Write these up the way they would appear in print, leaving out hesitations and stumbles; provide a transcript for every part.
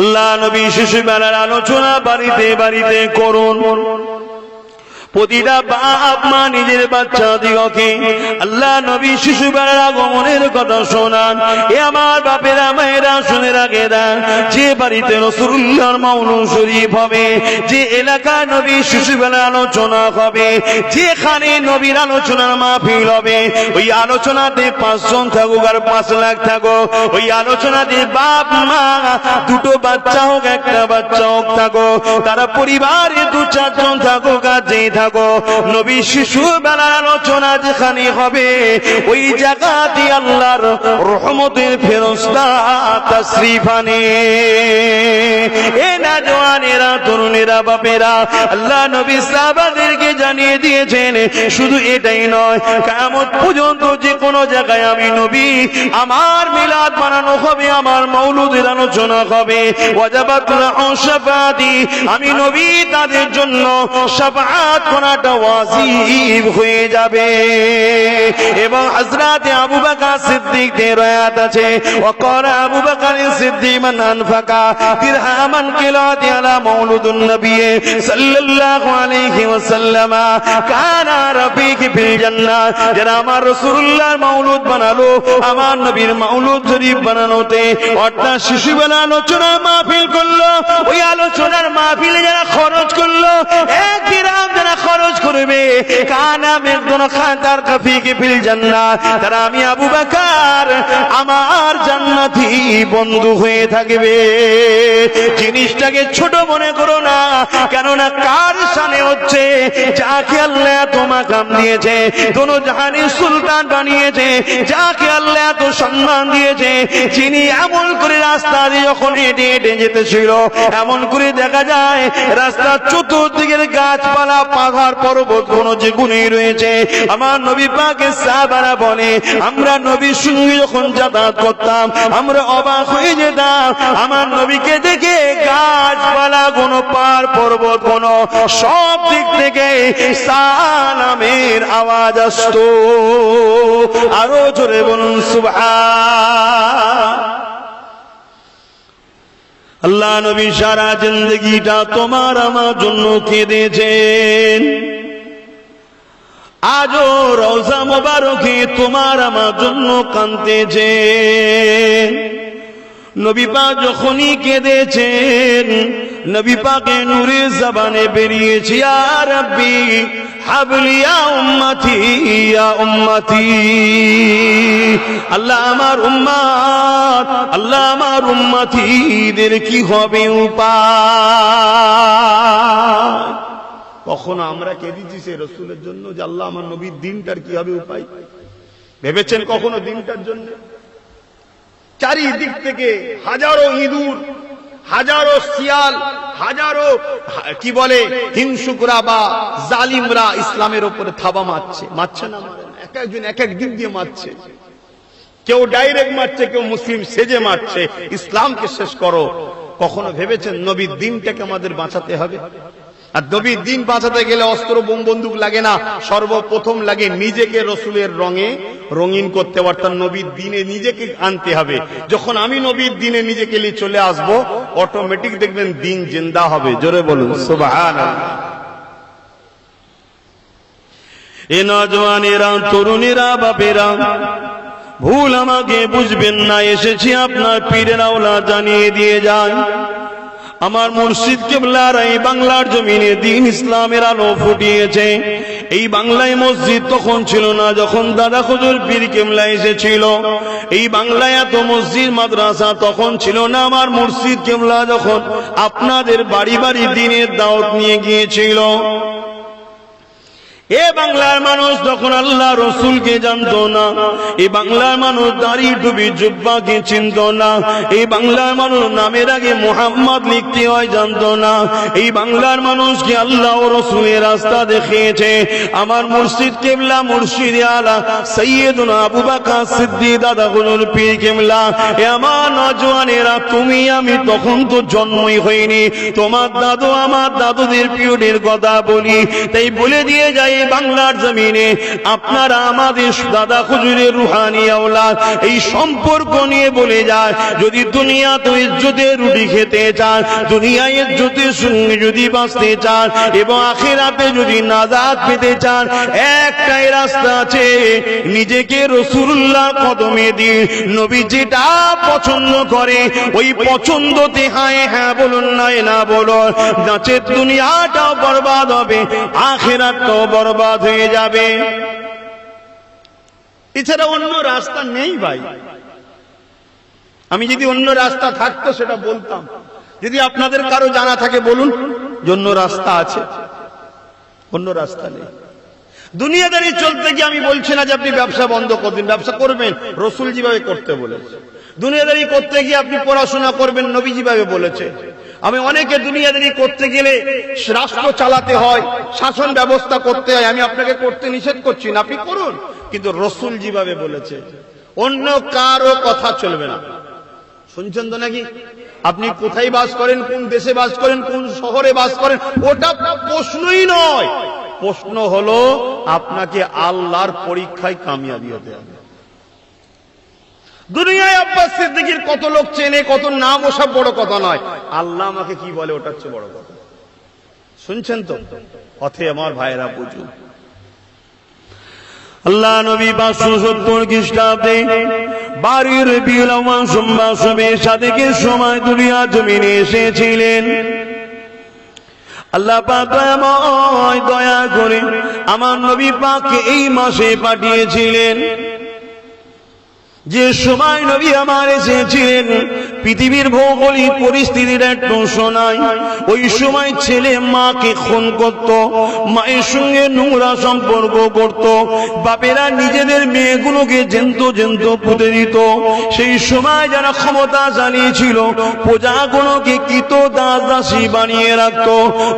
আল্লাহ নবী শিশুবেলার আলোচনা বাড়িতে বাড়িতে করুন। প্রতিটা বাপ মা নিজের বাচ্চাদিগকে আল্লাহ নবী শিশুবেলার আগমনের কথা শোনান। এ আমার বাপেরা মায়েরা শুনে রাখে দেন, যে বাড়িতে রাসূলুল্লাহর মাউলুদ শরীফ হবে, যে এলাকায় নবী শিশুবেলার আলোচনা হবে, যেখানে নবীর আলোচনার মাহফিল হবে, ওই আলোচনাতে 5 জন থাকুক আর 5 লাখ থাকুক, ওই আলোচনাতে বাপ মা দুটো বাচ্চা হোক একটা বাচ্চা হোক থাকুক, তারা পরিবারে 2-4 জন থাকুক আর যেই থাকো, নবী শিশুবেলার আলোচনা যেখানে হবে ওই জায়গাতে আল্লাহর রহমতের ফেরেশতা তাশরীফ আনে। এ নওজওয়ানেরা, তরুণেরা, বাপেরা, আল্লাহ নবী সাহাবাদেরকে জানিয়ে দিয়েছেন, শুধু এটাই নয়, কিয়ামত পর্যন্ত যে কোনো জায়গায় আমি নবী আমার মিলাদ বানানো হবে, আমার মাউলুদের আলোচনা হবে, ওয়াজাবাত লাহু শাফাআতি, আমি নবী তাদের জন্য শাফাআত করাটা ওয়াজিব হয়ে যাবে। এবং হযরত আবু বকর সিদ্দিক এর রায়াত আছে, ওয়াকাল আবু বকর সিদ্দিক মান আনফাকা দিরহামান কিলাতি আলা মাউলুদুন নবী সাল্লাল্লাহু আলাইহি ওয়াসাল্লাম কানা রাফিকি ফিল জান্নাহ, যারা আমার রাসূলুল্লাহর মাউলুদ বানালো, আমার নবীর মাউলুদ শরীফ বানানোতে অর্থাৎ শিশুবেলা আলোচনা মাহফিল করলো, ওই আলোচনার মাহফিলে যারা খরচ করলো, এক দিরহাম যারা খরচ করবে, কানা মিকদার খাতার কাফিকি ফিল জান্নাহ, তারা আমি আবু বকর আমার জান্নাতি বন্ধু হয়ে থাকবে। জিনিসটাকে ছোট মনে করো না, কেননা কার শানে হচ্ছে, যাকে আল্লাহ এত মাকাম দিয়েছে, দোনো জাহানের সুলতান বানিয়েছে, যাকে আল্লাহ এত সম্মান দিয়েছে, যিনি এমন করে রাস্তা দিয়ে যখন হেঁটে হেঁটে যেতেছিল, এমন করে দেখা যায় রাস্তার চতুর্দিকের গাছপালা, পাহাড়, পর্বত কোন যে গুণে রয়েছে। আমার নবী পাকের সাহাবারা বলে, আমরা নবীর সঙ্গে যখন যাতায়াত করতাম আমরা অবাক হয়ে যেতাম, আমার নবীকে দেখে গাছপালা কোন, পাহাড় পর্বত কোন, সব দিক থেকে সালামের আওয়াজ আসতো। আরো জোরে বলুন সুবহান। আল্লাহ নবী সারা জিন্দেগিটা তোমার আমার জন্য কেঁদেছেন, আজও রওজা মোবারকে তোমার আমার জন্য কাঁদতেছেন। নবী পাক যখনই কেঁদেছেন, নবী পাকে নূরে জবানে বেরিয়েছে, ইয়া রাব্বি হাবলি ইয়া উম্মতি ইয়া উম্মতি, আল্লাহ আমার উম্মত, আল্লাহ আমার উম্মতিদের কি হবে উপায়। কখনো আমরা কেঁদেছি সে রাসূলের জন্য যে আল্লাহ আমার নবীর দিনটার কি হবে উপায়? ভেবেছেন কখনো দিনটার জন্য? চারিদিক থেকে হাজারো ইঁদুর, হাজারো শিয়াল, হাজারো কি বলে হিংসুকরা বা জালিমরা ইসলামের উপরে থাবা মারছে, মারছে না? এক একজন এক এক দিক দিয়ে মারছে, কেউ ডাইরেক্ট মারছে, কেউ মুসলিম সেজে মারছে, ইসলামকে শেষ করো। কখনো ভেবেছেন নবীর দিনটাকে আমাদের বাঁচাতে হবে? আর নবীর দিন বাঁচাতে গেলে অস্ত্র বোম বন্দুক লাগে না, সর্বপ্রথম লাগে নিজেকে রসুলের রঙে রঙিন করতে, অর্থাৎ নবীর দিনে নিজেকে আনতে হবে। যখন আমি নবীর দিনে নিজেকে নিয়ে চলে আসব, অটোমেটিক দেখবেন দিন জিন্দা হবে। জোরে বলুন সুবহানাল্লাহ। এ নওজওয়ানেরা, তরুণেরা, বাপেরা, ভুল আমাকে বুঝবেন না, এসেছি আপনার পীরের আওলা জানিয়ে দিয়ে যায়, আমার মুর্শিদ কিবলার এই বাংলার জমিনে দ্বীন ইসলামের আলো ফুটিয়েছে। এই বাংলায় মসজিদ তখন ছিল না যখন দাদা হুজুর পীর কিবলা এসেছিল। এই বাংলায় এত মসজিদ মাদ্রাসা তখন ছিল না। আমার মুর্শিদ কিবলা যখন আপনাদের বাড়ি বাড়ি দ্বীনের দাওয়াত নিয়ে গিয়েছিল, এ বাংলার মানুষ তখন আল্লাহ রসুলকে জানতো না, এই বাংলার মানুষ দাড়ি টুপি জুব্বাকে চিনত না, এই বাংলার মানুষ নামের আগে মুহাম্মদ লিখতে হয় জানতো না, এই বাংলার মানুষকে আল্লাহ ও রসুলের রাস্তা দেখিয়েছে আমার মুর্শিদ কিবলা, মুর্শিদ আলা সৈয়দনা আবু বকর সিদ্দিক দাদা হুজুর পীর কিবলা। এ আমার নওজওয়ানেরা, তুমি আমি তখন তো জন্মই হয়নি, তোমার দাদু আমার দাদুদের পিরিয়ডের কথা বলি, তাই বলে দিয়ে যাই এই বাংলার জমিনে আপনারা আমাদের দাদা হুজুরের রুহানি আওলাদ এই সম্পর্ক নিয়ে বলে যায়, যদি দুনিয়াতে ইজ্জতের রুটি খেতে চান, দুনিয়ায় ইজ্জতের সঙ্গে যদি বাঁচতে চান এবং আখিরাতে যদি নাজাত পেতে চান, একটাই রাস্তা আছে, নিজেকে রাসূলুল্লাহ কদমে দিন। নবী যেটা পছন্দ করে ওই পছন্দতে হ্যাঁ বলুন, নাই না বলুন, যাতে দুনিয়াটাও বরবাদ হবে, আখিরাতটাও বরবাদ হয়ে যাবে। এছাড়া অন্য রাস্তা নেই ভাই। আমি যদি অন্য রাস্তা থাকতো সেটা বলতাম। যদি আপনাদের কারো জানা থাকে বলুন, অন্য রাস্তা আছে? অন্য রাস্তা নেই। দুনিয়াদারি চলতে গিয়ে আমি বলছি না যে আপনি ব্যবসা বন্ধ করে দিন, ব্যবসা করবেন, রাসূল যেভাবে করতে বলেছে। দুনিয়াদারি করতে গিয়ে আপনি পড়াশোনা করবেন, নবী যেভাবে বলেছে। আমি অনেকে দুনিয়াদারি করতে গেলে রাষ্ট্র চালাতে হয়, শাসন ব্যবস্থা করতে হয়, আমি আপনাকে করতে নিষেধ করছি না, আপনি করুন, কিন্তু রাসূল যেভাবে বলেছে। অন্য কারো কথা চলবে না। শুনছেন তো নাকি? আপনি কোথায় বাস করেন, কোন দেশে বাস করেন, কোন শহরে বাস করেন, ওটা প্রশ্নই নয়। প্রশ্ন হলো আপনাকে আল্লাহর পরীক্ষায় কামিয়াবি হতে হবে। দুনিয়ায় আব্বাস সিদ্দিকীর কত লোক চেনে, কত নাম, ওসব বড় কথা নয়। আল্লাহ আমাকে কি বলে ওটা হচ্ছে বড় কথা। শুনছেন তো? অথে আমার ভাইয়েরা বুঝুন, আল্লাহ নবী 570 খ্রিস্টাব্দে 12 রবিউল আউয়াল সোমবার শবে সাদেকের সময় দুনিয়া জমিনে এসেছিলেন। আল্লাহ পাক দয়া করে আমার নবী পাককে এই মাসে পাঠিয়েছিলেন। যে সময় নবী আমার এসেছিলেন, পৃথিবীর ভৌগোলিক পরিস্থিতির একটু শোনায়। ওই সময় ছেলে মাকে খুন করত, মায়ের সঙ্গে নোংরা সম্পর্ক করত, বাপেরা নিজেদের মেয়েগুলোকে জেন্ত পুঁতে দিত। সেই সময় যারা ক্ষমতা চালিয়েছিল প্রজাগুলোকে কৃত দাসী বানিয়ে রাখত।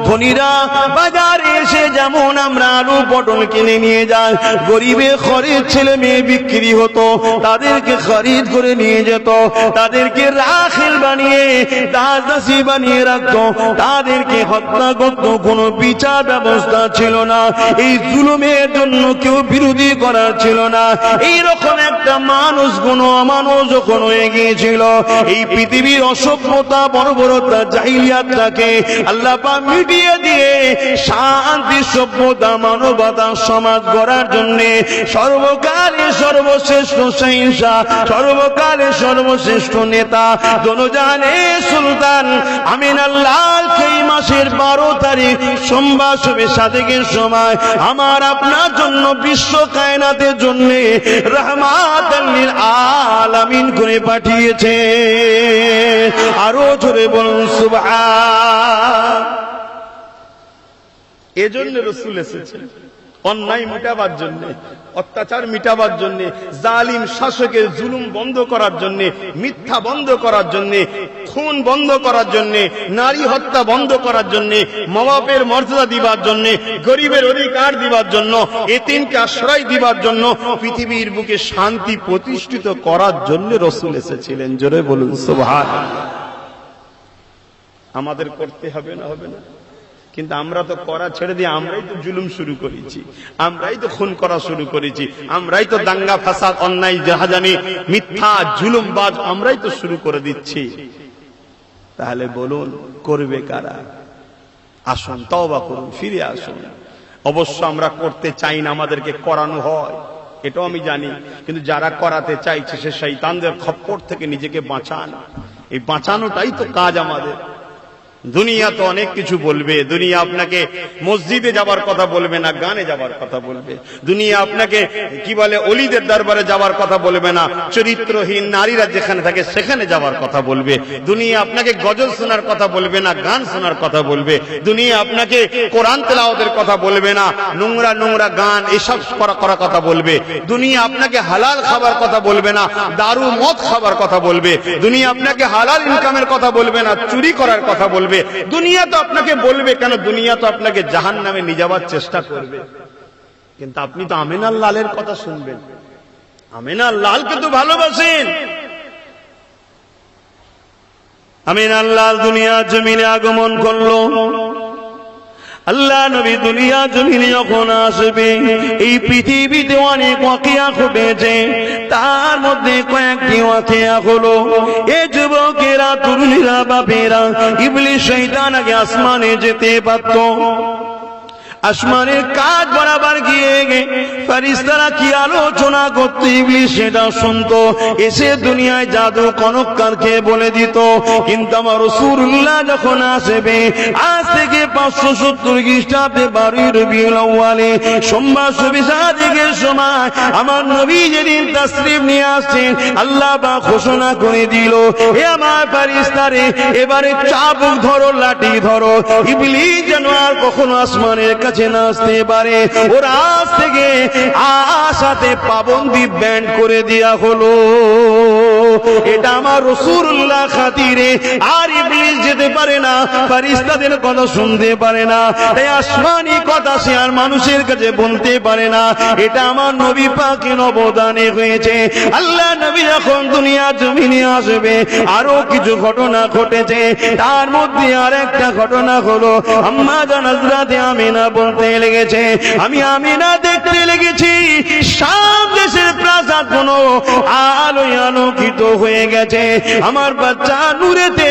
ধনীরা বাজারে এসে যেমন আমরা আলু পটল কিনে নিয়ে যাই, গরিবের ঘরের ছেলে মেয়ে বিক্রি হতো, তাদেরকে খরিদ করে নিয়ে যেত, তাদেরকে রাখিল বানিয়ে দাসী বানিয়ে রাখতো, তাদেরকে হত্যা করত। কোনো বিচার ব্যবস্থা ছিল না, এই জুলুমের জন্য কেউ বিরোধী করার ছিল না। এইরকম একটা মানুষ কোন অমানুষ যখন হয়ে গিয়েছিল, এই পৃথিবীর অসভ্যতা বর্বরতা জাহিলিয়াতটাকে আল্লাহ পাক মিটিয়ে দিয়ে শান্তি সভ্যতা মানবতা সমাজ গড়ার জন্য সর্বকালে সর্বশ্রেষ্ঠ সহিংসা, সর্বকালে সর্বশ্রেষ্ঠ নেতা দোনোজানে সুলতান আমিন আল্লাহকে এই মাসের 12 তারিখ সোমবার শবে সাদেকের সময় আমার আপনার জন্য বিশ্ব কায়নাতের জন্য রহমাতাল লিল আলামিন করে পাঠিয়েছে। আরো জোরে বলুন সুবহান। এজন্য রাসূল এসেছেন অন্যায় মিটাবার জন্য, অত্যাচার মিটাবার জন্য, জালিম শাসকের জুলুম বন্ধ করার জন্য, মিথ্যা বন্ধ করার জন্য, খুন বন্ধ করার জন্য, নারী হত্যা বন্ধ করার জন্য, মা বাপের মর্যাদা দিবার জন্য, গরিবের অধিকার দিবার জন্য, এতিমকে আশ্রয় দিবার জন্য, পৃথিবীর বুকে শান্তি প্রতিষ্ঠিত করার জন্য রাসূল এসেছিলেন। জোরে বলুন সুবহানাল্লাহ। আমাদের করতে হবে না? হবে না? কিন্তু আমরা তো করা ছেড়ে দিয়ে আমরাই তো জুলুম শুরু করেছি, আমরাই তো খুন করা শুরু করেছি, আমরাই তো দাঙ্গা ফাসাদ অন্যায় জাহাজানি মিথ্যা জুলুমবাজ আমরাই তো শুরু করে দিচ্ছি। তাহলে বলুন করবে কারা? আসুন তওবা করুন, ফিরে আসুন। অবশ্য আমরা করতে চাই না, আমাদেরকে করানো হয়, এটাও আমি জানি, কিন্তু যারা করাতে চাইছে সে শয়তানদের খপ্পর থেকে নিজেকে বাঁচান। এই বাঁচানোটাই তো কাজ আমাদের। দুনিয়া তো অনেক কিছু বলবে, দুনিয়া আপনাকে মসজিদে যাবার কথা বলবে না, গানে যাবার কথা বলবে। দুনিয়া আপনাকে কি বলে অলিদের দরবারে যাবার কথা বলবে না, চরিত্রহীন নারীরা যেখানে থাকে সেখানে যাবার কথা বলবে। দুনিয়া আপনাকে গজল শোনার কথা বলবে না, গান শোনার কথা বলবে। দুনিয়া আপনাকে কোরআন তেলাওয়াতের কথা বলবে না, নোংরা নোংরা গান এসব করার কথা বলবে। দুনিয়া আপনাকে হালাল খাবার কথা বলবে না, দারু মদ খাবার কথা বলবে। দুনিয়া আপনাকে হালাল ইনকামের কথা বলবে না, চুরি করার কথা বলবে। দুনিয়া তো আপনাকে বলবে, কেন দুনিয়া তো আপনাকে জাহান্নামে নিয়ে যাওয়ার চেষ্টা করবে। কিন্তু আপনি তো আমিনার লালের কথা শুনবেন, আমিনার লালকে তো ভালোবাসেন। আমিনার লাল দুনিয়া জমিনে আগমন করলো, আল্লাহ নবী দুনিয়া জমিনে যখন আসবে, এই পৃথিবীতে অনেক ওয়াকিয়া ঘটেছে, তার মধ্যে কয়েকটি ওয়াকিয়া হলো এ যুবকেরা, তরুণীরা, বাপেরা, ইবলিস শয়তান আগে আসমানে যেতে পারত। আসমানের কাজ বরাবর গিয়ে ফেরেশতারা কি আলোচনা করত, ইবলিস সেটা শুনতো, এসে দুনিয়ায় জাদু কনককারকে বলে দিত। কিন্তু আমার রাসূলুল্লাহ যখন আসবে, আজ থেকে 570 খ্রিস্টাব্দে 12 রবিউল আউয়ালে সোমবার দিকের সময় আমার নবী যেদিন তাশরীফ নিয়ে আসছেন, আল্লাহ পাক ঘোষণা করে দিল, হে আমার ফেরেশতারে, এবারে চাবুক ধরো, লাঠি ধরো, ইবলিস যেন আর কখনো আসমানের কাছে না আসতে পারে। ওর আজ থেকে আশাতে পাবন্দি ব্যান্ড করে দেয়া হলো। এটা আমার রাসূলুল্লাহ খাতিরে। আর ইবলিস যেতে পারে না, ফেরেশতাদের কথা শুনতে পারে না, তাই আসমানি কথা সে আর মানুষের কাছে বলতে পারে না। এটা আমার নবী পাকের অবদানে হয়েছে। আল্লাহ নবী যখন দুনিয়া জমিনে আসবে, আরো কিছু ঘটনা ঘটেছে। তার মধ্যে আর একটা ঘটনা হলো, আম্মা জান হযরতে আমিনা বলতে লেগেছে, আমি আমিনা দেখতে লেগেছি শাম দেশের প্রাসাদ গুলো আলোয় আলোকিত হয়ে গেছে। আমার বাচ্চা নূরেতে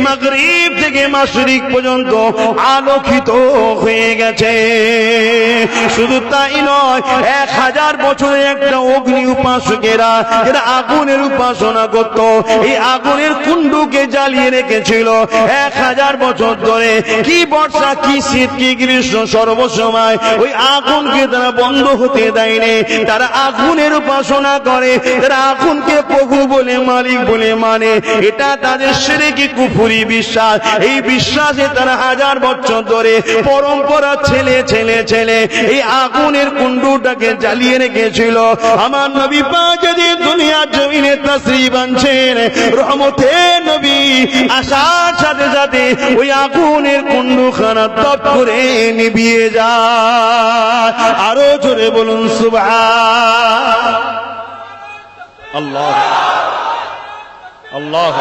মাগরিব থেকে মাশরিক পর্যন্ত আলোকিত হয়ে গেছে। শুধু তাই নয়, 1000 বছরের একটা অগ্নি উপাসকেরা এরা আগুনের উপাসনা করত, এই আগুনের কুণ্ডুকে জ্বালিয়ে রেখেছিল 1000 বছর ধরে। কি বর্ষা, কি শীত, কি গ্রীষ্ম, সর্বসময় ওই আগুনকে তারা বন্ধ হতে দেয়নি। তারা আগুনের উপাসনা করে, তারা আগুনকে প্রভু বলে, মালিক বলে মানে। এটা তাদের শিরকি কুফরি বিশ্বাস। এই বিশ্বাসে তারা 1000 বছর ধরে পরম্পরা ছেলে ছেলে ছেলে এই আগুনের কুণ্ডুটাকে জ্বালিয়ে রেখেছিল। আমার নবী পাক যেদিন দুনিয়ার জমিনে তাশরীফ আনছেন, রহমতের নবী আসার সাথে সাথে ওই আগুনের কুণ্ডুখানা তপ করে নিভিয়ে যায়। আরো জোরে বলুন সুবহান আল্লাহ আল্লাহ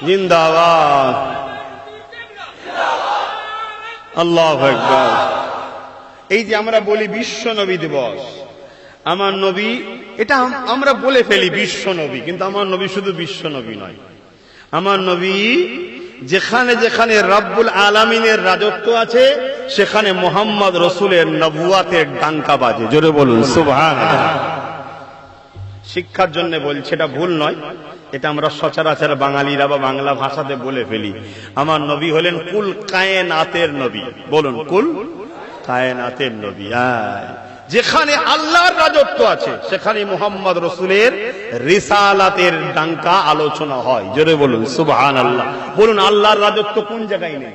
জিন্দাবাদ আল্লাহু আকবার। এই যে আমরা বলি বিশ্ব নবী দিবস, আমার নবী, এটা আমরা বলে ফেলি বিশ্ব নবী, কিন্তু আমার নবী শুধু বিশ্ব নবী নয়। আমার নবী যেখানে যেখানে রব্বুল আলামিনের রাজত্ব আছে, সেখানে মুহাম্মদ রাসূলের নবুয়াতের ডাঙ্কা বাজে। জোরে বলুন সুবহানাল্লাহ। শিক্ষার জন্য বলছি, এটা ভুল নয়, এটা আমরা সচরাচর বাঙালিরা বা বাংলা ভাষাতে বলে ফেলি। আমার নবী হলেন কুল কায়নাতের নবী। বলুন, কুল কায়নাতের নবী। যেখানে আল্লাহর রাজত্ব আছে, সেখানে মুহাম্মদ রাসূলের রিসালাতের ডাঙ্কা আলোচনা হয়। জোরে বলুন সুবহানাল্লাহ। বলুন, আল্লাহর রাজত্ব কোন জায়গায় নেই?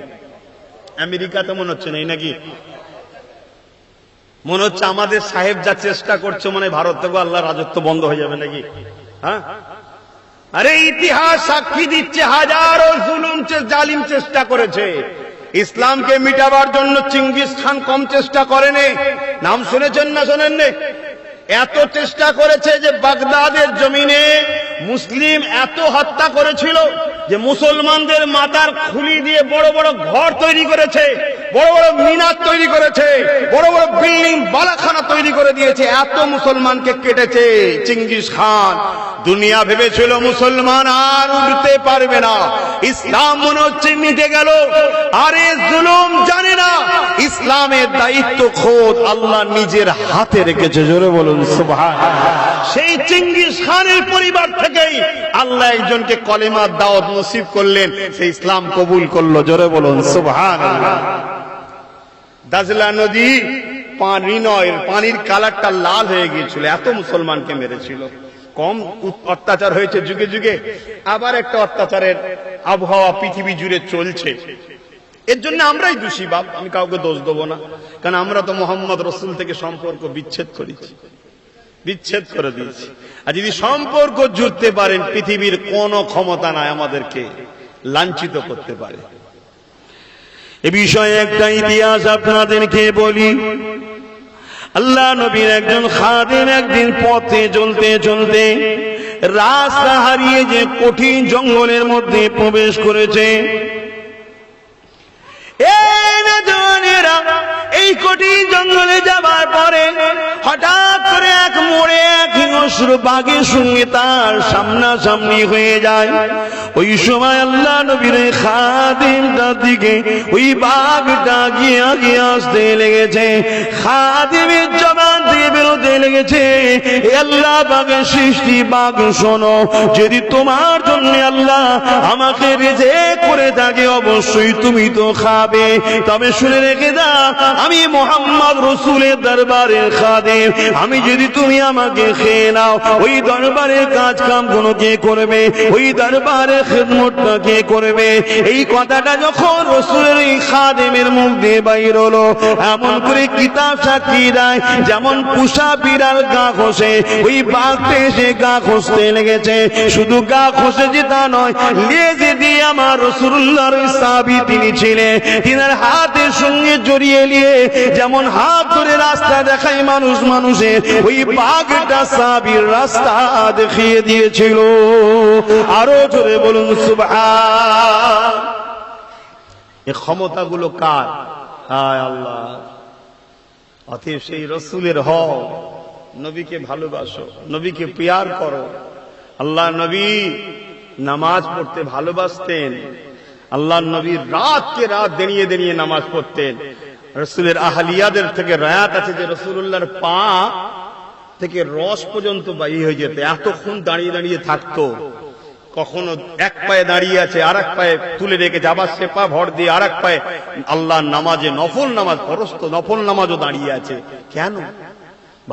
আমেরিকাতে মনে হচ্ছে নেই নাকি? মনে হচ্ছে আমাদের সাহেব যা চেষ্টা করছে, মনে হয় ভারত থেকে আল্লাহর রাজত্ব বন্ধ হয়ে যাবে নাকি? হ্যাঁ, আরে ইতিহাস সাক্ষী দিচ্ছে, হাজারো জুলুম জালিম চেষ্টা করেছে। ইসলামকে মিটাবার জন্য চিঙ্গিস খান কম চেষ্টা করেনি। নাম শুনেছেন না শোনেননি? এত চেষ্টা করেছে যে বাগদাদের জমিনে মুসলিম এত হত্যা করেছিল যে মুসলমানদের মাথার খুলি দিয়ে বড় বড় ঘর তৈরি করেছে, বড় বড় মিনার তৈরি করেছে, বড় বড় বিল্ডিং বালাখানা তৈরি করে দিয়েছে। এত মুসলমানকে কেটেছে চিঙ্গিস খান। দুনিয়া ভেবেছিল মুসলমান আর উঠতে পারবে না, ইসলাম মনে হচ্ছে মিটে গেল। আরে জুলুম জানে না, ইসলামের দায়িত্ব খোদ আল্লাহ নিজের হাতে রেখেছে। জোরে বলুন সুবহানাল্লাহ। সেই চিঙ্গিস খানের পরিবার থেকেই আল্লাহ একজনকে কলেমার দাওয়াত নসিব করলেন, সেই ইসলাম কবুল করলো। জোরে বলুন সুবহানাল্লাহ। দাজলা নদী পানি নয়, পানির কালারটা লাল হয়ে গিয়েছিল, এত মুসলমানকে মেরেছিল। কম অত্যাচার হয়েছে যুগে যুগে, আবার একটা অত্যাচারের আবহাওয়া পৃথিবী জুড়ে চলছে। এর জন্য আমরাই দোষী বাপ, আমি কাউকে দোষ দেবো না, কারণ আমরা তো মুহাম্মদ রাসূল থেকে সম্পর্ক বিচ্ছেদ করেছি, বিচ্ছেদ করে দিয়েছি। আর যদি সম্পর্ক জুড়তে পারেন, পৃথিবীর কোনো ক্ষমতা নাই আমাদেরকে লাঞ্ছিত করতে পারে। এ বিষয়ে একটা ইতিহাস আপনাদেরকে বলি। আল্লাহ নবীর একজন খাদেম একদিন পথে চলতে চলতে রাস্তা হারিয়ে যে কঠিন জঙ্গলের মধ্যে প্রবেশ করেছে। এই কঠিন জঙ্গলে যাবার পরে হঠাৎ করে এক মোড়ে এক হিংস্র বাঘের সঙ্গে তার সামনাসামনি হয়ে যায়। ওই সময় আল্লাহ নবীর খাদিমটার দিকে ওই বাঘটা গিয়ে আসতে লেগেছে। খাদিমের জবান দিয়ে বেরোতে লেগেছে, আল্লাহ বাঘের সৃষ্টি, বাঘ শোনো, যদি তোমার জন্য আল্লাহ আমাকে রিজেক্ট করে থাকে অবশ্যই তুমি তো খাবে, তবে শুনে রেখে দাও আমি মুহাম্মদ রাসূলের দরবারের খাদিম, আমি যদি তুমি আমাকে খেয়ে নাও ওই দরবারের কাজ কাম কোন কে করবে, ওই দরবারের খিদমতটা কে করবে? এই কথাটা যখন রাসূলের এই খাদিমের মুখ দিয়ে বাইর হলো, এমন করে কিতাব সাক্ষী দেয় যেমন পুষা বিড়াল গা খসে, ওই বাঘটা এসে গা খসতে লেগেছে। শুধু গা খসেছে তা নয়, লেজে দিয়ে আমার রাসূলুল্লাহর সাহাবী তিনি ছিলেন, তিনার হাতের সঙ্গে জড়িয়ে নিয়ে যেমন হাত ধরে রাস্তা দেখায় মানুষের, ওই বাঘটা সাহাবীর রাস্তা দেখিয়ে দিয়েছিল। আরো জোরে বলুন সুবহান। এই ক্ষমতাগুলো কার? হায় আল্লাহ। অতএব সেই রাসূলের হও, নবীকে ভালোবাসো, নবীকে প্যার করো। আল্লাহ নবী নামাজ পড়তে ভালোবাসতেন, আল্লাহ নবী রাতকে রাত দাঁড়িয়ে দাঁড়িয়ে নামাজ পড়তেন। রাসূলের আহলিয়াদের থেকে রায়াত আছে যে রাসূলুল্লাহর পা থেকে রস পর্যন্ত বাইরে হয়ে যেত, এতক্ষণ দাঁড়িয়ে দাঁড়িয়ে থাকতো। কখনো এক পায়ে দাঁড়িয়ে আছে, আর এক পায়ে তুলে রেখেছে, আবার সে পা ভর দিয়ে আর এক পায়ে আল্লাহর নামাজে, নফল নামাজ, ফরজ নফল নামাজও দাঁড়িয়ে আছে। কেন?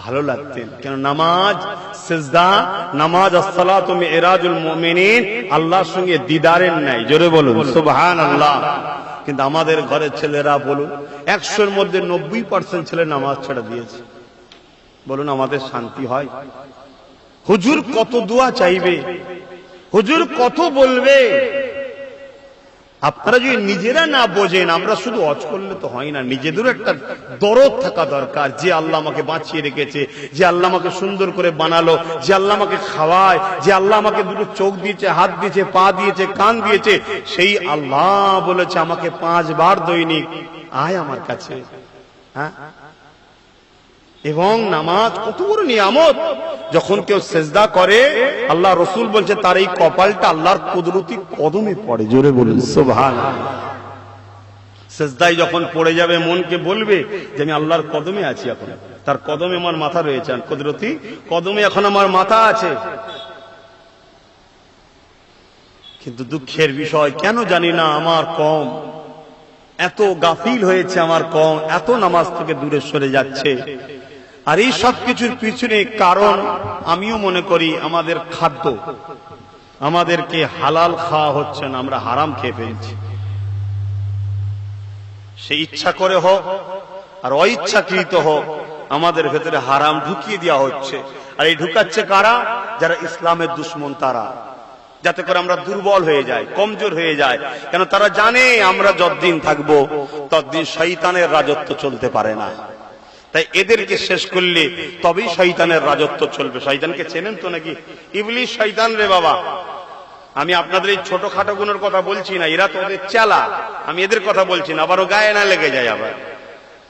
ভালো লাগতেন। কেন? নামাজ সিজদা, নামাজ আসসালাতু মিরাজুল মুমিনিন, আল্লাহর সঙ্গে দিদারের নাই। জোরে বলুন সুবহানাল্লাহ। কিন্তু আমাদের ঘরের ছেলেরা বলুন 100-এর মধ্যে 90% ছেলে নামাজ ছেড়ে দিয়েছে। বলুন আমাদের শান্তি হয়? হুজুর কত দোয়া চাইবে, হুজুর কত বলবে। আপনারা যদি নিজেরা না বোঝেন, আমরা শুধু অজ করলে তো হয় না, নিজেদেরও একটা দরদ থাকা দরকার। যে আল্লাহ আমাকে বাঁচিয়ে রেখেছে, যে আল্লাহ আমাকে সুন্দর করে বানালো, যে আল্লাহ আমাকে খাওয়ায়, যে আল্লাহ আমাকে দুটো চোখ দিয়েছে, হাত দিয়েছে, পা দিয়েছে, কান দিয়েছে, সেই আল্লাহ বলেছে আমাকে 5 বার দৈনিক আয় আমার কাছে। হ্যাঁ, এবং নামাজ কত বড় নিয়ামত। যখন কেউ সেজদা করে, আল্লাহ রসুল বলছে তার এই কপালটা আল্লাহর কুদরতি কদমে পড়ে। জোরে বলুন সুবহানাল্লাহ। সেজদায় যখন পড়ে যাবে, মনকে বলবে যে আমি আল্লাহর কদমে আছি, এখন তার কদমে আমার মাথা রয়েছে, কুদরতি কদমে এখন আমার মাথা আছে। কিন্তু দুঃখের বিষয়, কেন জানি না আমার কম এত গাফিল হয়েছে, আমার কম এত নামাজ থেকে দূরে সরে যাচ্ছে। আর এই সব কিছুর পিছনে কারণ আমিও মনে করি আমাদের খাদ্য, আমাদেরকে হালাল খাওয়া হচ্ছে না, আমরা হারাম খেয়ে ফেলছি। সে ইচ্ছা করে হোক আর অইচ্ছাকৃত হোক, আমাদের ভেতরে হারাম ঢুকিয়ে দেওয়া হচ্ছে। আর এই ঢুকাচ্ছে কারা? যারা ইসলামের দুশ্মন, তারা, যাতে করে আমরা দুর্বল হয়ে যাই, কমজোর হয়ে যাই। কেন? তারা জানে আমরা যতদিন থাকবো ততদিন শয়তানের রাজত্ব চলতে পারে না। তাই এদেরকে শেষ করলে তবেই শয়তানের রাজত্ব চলবে। শয়তানকে চেনেন তো নাকি? ইবলিস শয়তান রে বাবা। আমি আপনাদের এই ছোটখাটো গুণের কথা বলছি না, এরা তো ওদের চেলা, আমি এদের কথা বলছি না, আবারও গায়ে না লেগে যায় আবার।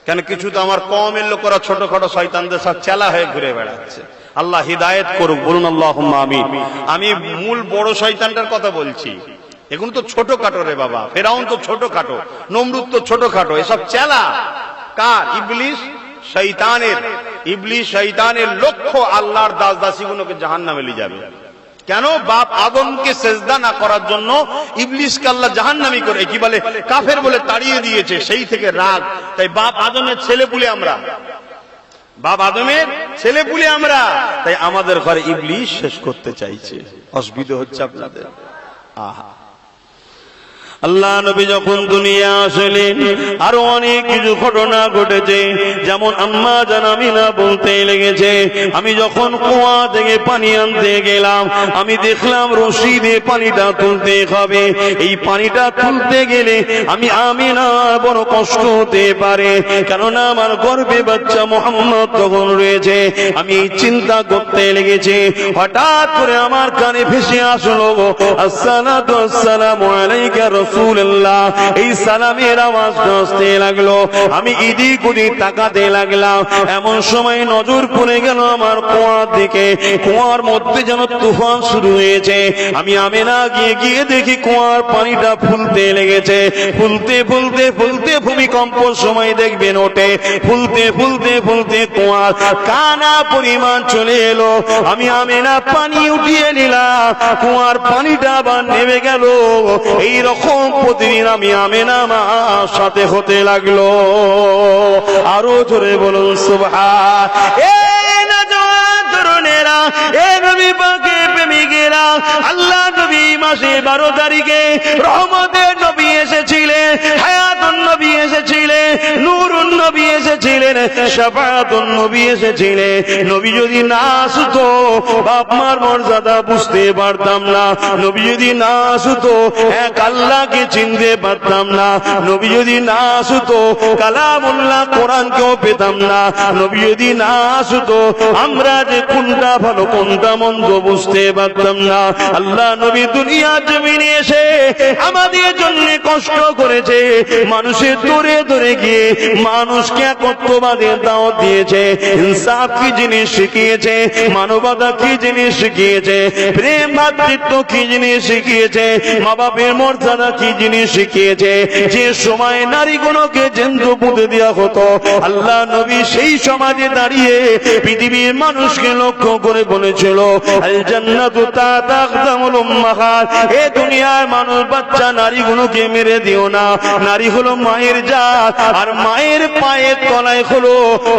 কেন? কিছু তো আমার কমের লোকেরা ছোটখাটো শয়তানদের সব চেলা হয়ে ঘুরে বেড়াচ্ছে। আল্লাহ হিদায়েত করুক, বলুন আল্লাহুম্মা আমিন। আমি মূল বড় শয়তানটার কথা বলছি, এগুলো তো ছোটখাটো রে বাবা। ফেরাউন তো ছোটখাটো, নমরুদ তো ছোটখাটো, এসব চেলা কার? ইবলিস শয়তানের। ইবলিস শয়তানের লক্ষ্য আল্লাহর দাস দাসীগুলোকে জাহান্নামে নিয়ে যাবে। কেন? বাপ আদমকে সেজদা না করার জন্য ইবলিসকে আল্লাহ জাহান্নামী করে, কি বলে, কাফের বলে তাড়িয়ে দিয়েছে। সেই থেকে রাগ। তাই বাপ আদমের ছেলেপুলে আমরা, বাপ আদমের ছেলেপুলে আমরা। তাই আমাদের ঘরে ইবলিস শেষ করতে চাইছে। অসুবিধা হচ্ছে আপনাদের। আহা, আল্লাহ নবী যখন দুনিয়া আসলেন আরো অনেক কিছু ঘটনা ঘটেছে। যেমন আম্মা জান আমিনা বলতে লেগেছে, আমি যখন কুয়া থেকে পানি আনতে গেলাম, আমি দেখলাম রশি দিয়ে পানিটা তুলতে হবে। এই পানিটা তুলতে গেলে আমি আমিনা বড় কষ্ট হতে পারে, কেননা আমার গর্ভে বাচ্চা মুহাম্মদ তখন রয়েছে। আমি চিন্তা করতে লেগেছি, হঠাৎ করে আমার কানে ভেসে আসলো, আসসালাতু আসসালামু আলাইকা রাসূলুল্লাহ। এই সালামের আওয়াজ আসতে লাগলো। আমি এদিক ওদিক তাকাতে লাগলাম। এমন সময় নজর পড়ে গেল আমার কুয়ার দিকে। কুয়ার মধ্যে যেন তুফান শুরু হয়েছে। আমি আমিনা গিয়ে দেখি কুয়ার পানিটা ফুলতে লেগেছে। ফুলতে ফুলতে ফুলতে ভূমিকম্প সময় দেখবেন ওঠে, ফুলতে ফুলতে ফুলতে কুয়ার কানা পরিমাণ চলে এলো। আমি আমিনা পানি উঠিয়ে নিলাম, কুয়ার পানিটা আবার নেমে গেল। এই রকম প্রতিদিন আমি আমিনা মার সাথে হতে লাগলো। আরো জোরে বলুন সুবহান। আল্লাহ নবী মাসে 12 তারিখে রহমতের নবী এসেছিলেন, হায়াতুন নবী এসেছিলেন, নূরুন নবী এসেছিলেন, শাফাআতুন নবী এসেছিলেন। নবী যদি না আসতো বাপ মার মর্যাদা বুঝতে পারতাম না। নবী যদি না আসতো এক আল্লাহকে চিনতে পারতাম না। নবী যদি না আসতো কালামুল্লাহ কোরআনকেও পেতাম না। নবী যদি না আসতো আমরা যে কোনটা ভালো কোনটা মন্দ বুঝতে পারতাম না। আল্লাহ নবী দুনিয়ার জমিনে এসে আমাদের জন্য কষ্ট করেছে। মানুষের দূরে দূরে গিয়ে মানুষকে একত্ববাদের দাওয়াত দিয়েছে, ইনসাফ কি জিনিস শিখিয়েছে, মানবতা কি জিনিস শিখিয়েছে, প্রেম ভাতৃত্ব কি জিনিস শিখিয়েছে, মা বাপের মর্যাদা কি জিনিস শিখিয়েছে। যে সময় নারীগুলোকে জেন্দ্র পুঁতে দেওয়া হতো, আল্লাহ নবী সেই সমাজে দাঁড়িয়ে পৃথিবীর মানুষকে লক্ষ্য করে বলেছিল, আল জান্নাতু তাহতা আকদামুল উম্মাহাত। এ দুনিয়ার মানুষ বাচ্চা নারীগুলোকে মেরে দিও না। নারী হলো মায়ের জাত, আর মায়ের পায়ের তলায় হলো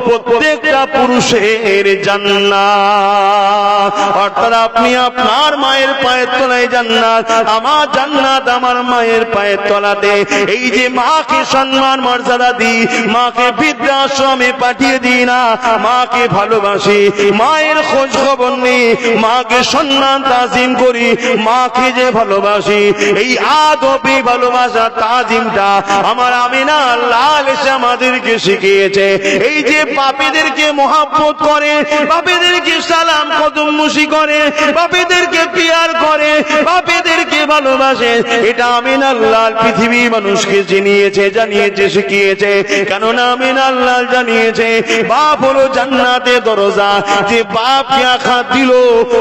প্রত্যেকটা পুরুষের জান্নাত। অর্থাৎ আপনি আপনার মায়ের পায়ের তলায় জান্নাত, আমার জান্নাত আমার মায়ের পায়ের তলাতে। এই যে মাকে সম্মান মর্যাদা দিই, মাকে বৃদ্ধাশ্রমে পাঠিয়ে দিই না, মাকে ভালোবাসি, মায়ের খোঁজ খবর নেই, মাকে সম্মান তাজিম করি, মাকে যে ভালোবাসি, এই আদবি ভালোবাসা তাজিমটা আমার আমিনা লাল এসে আমাদেরকে শিখিয়েছে। এই যে বাপেদেরকে মহব্বত করে, বাপেদেরকে সালাম কদম মুশি করে, বাপেদেরকে পিয়ার করে, বাপেদেরকে ভালোবাসে, এটা আমিনা লাল পৃথিবীর মানুষকে জানিয়েছে, শিখিয়েছে। কেননা আমিনা লাল জানিয়েছে বাপ হলো জান্নাতের দরজা। যে বাপকে আঘাত দিল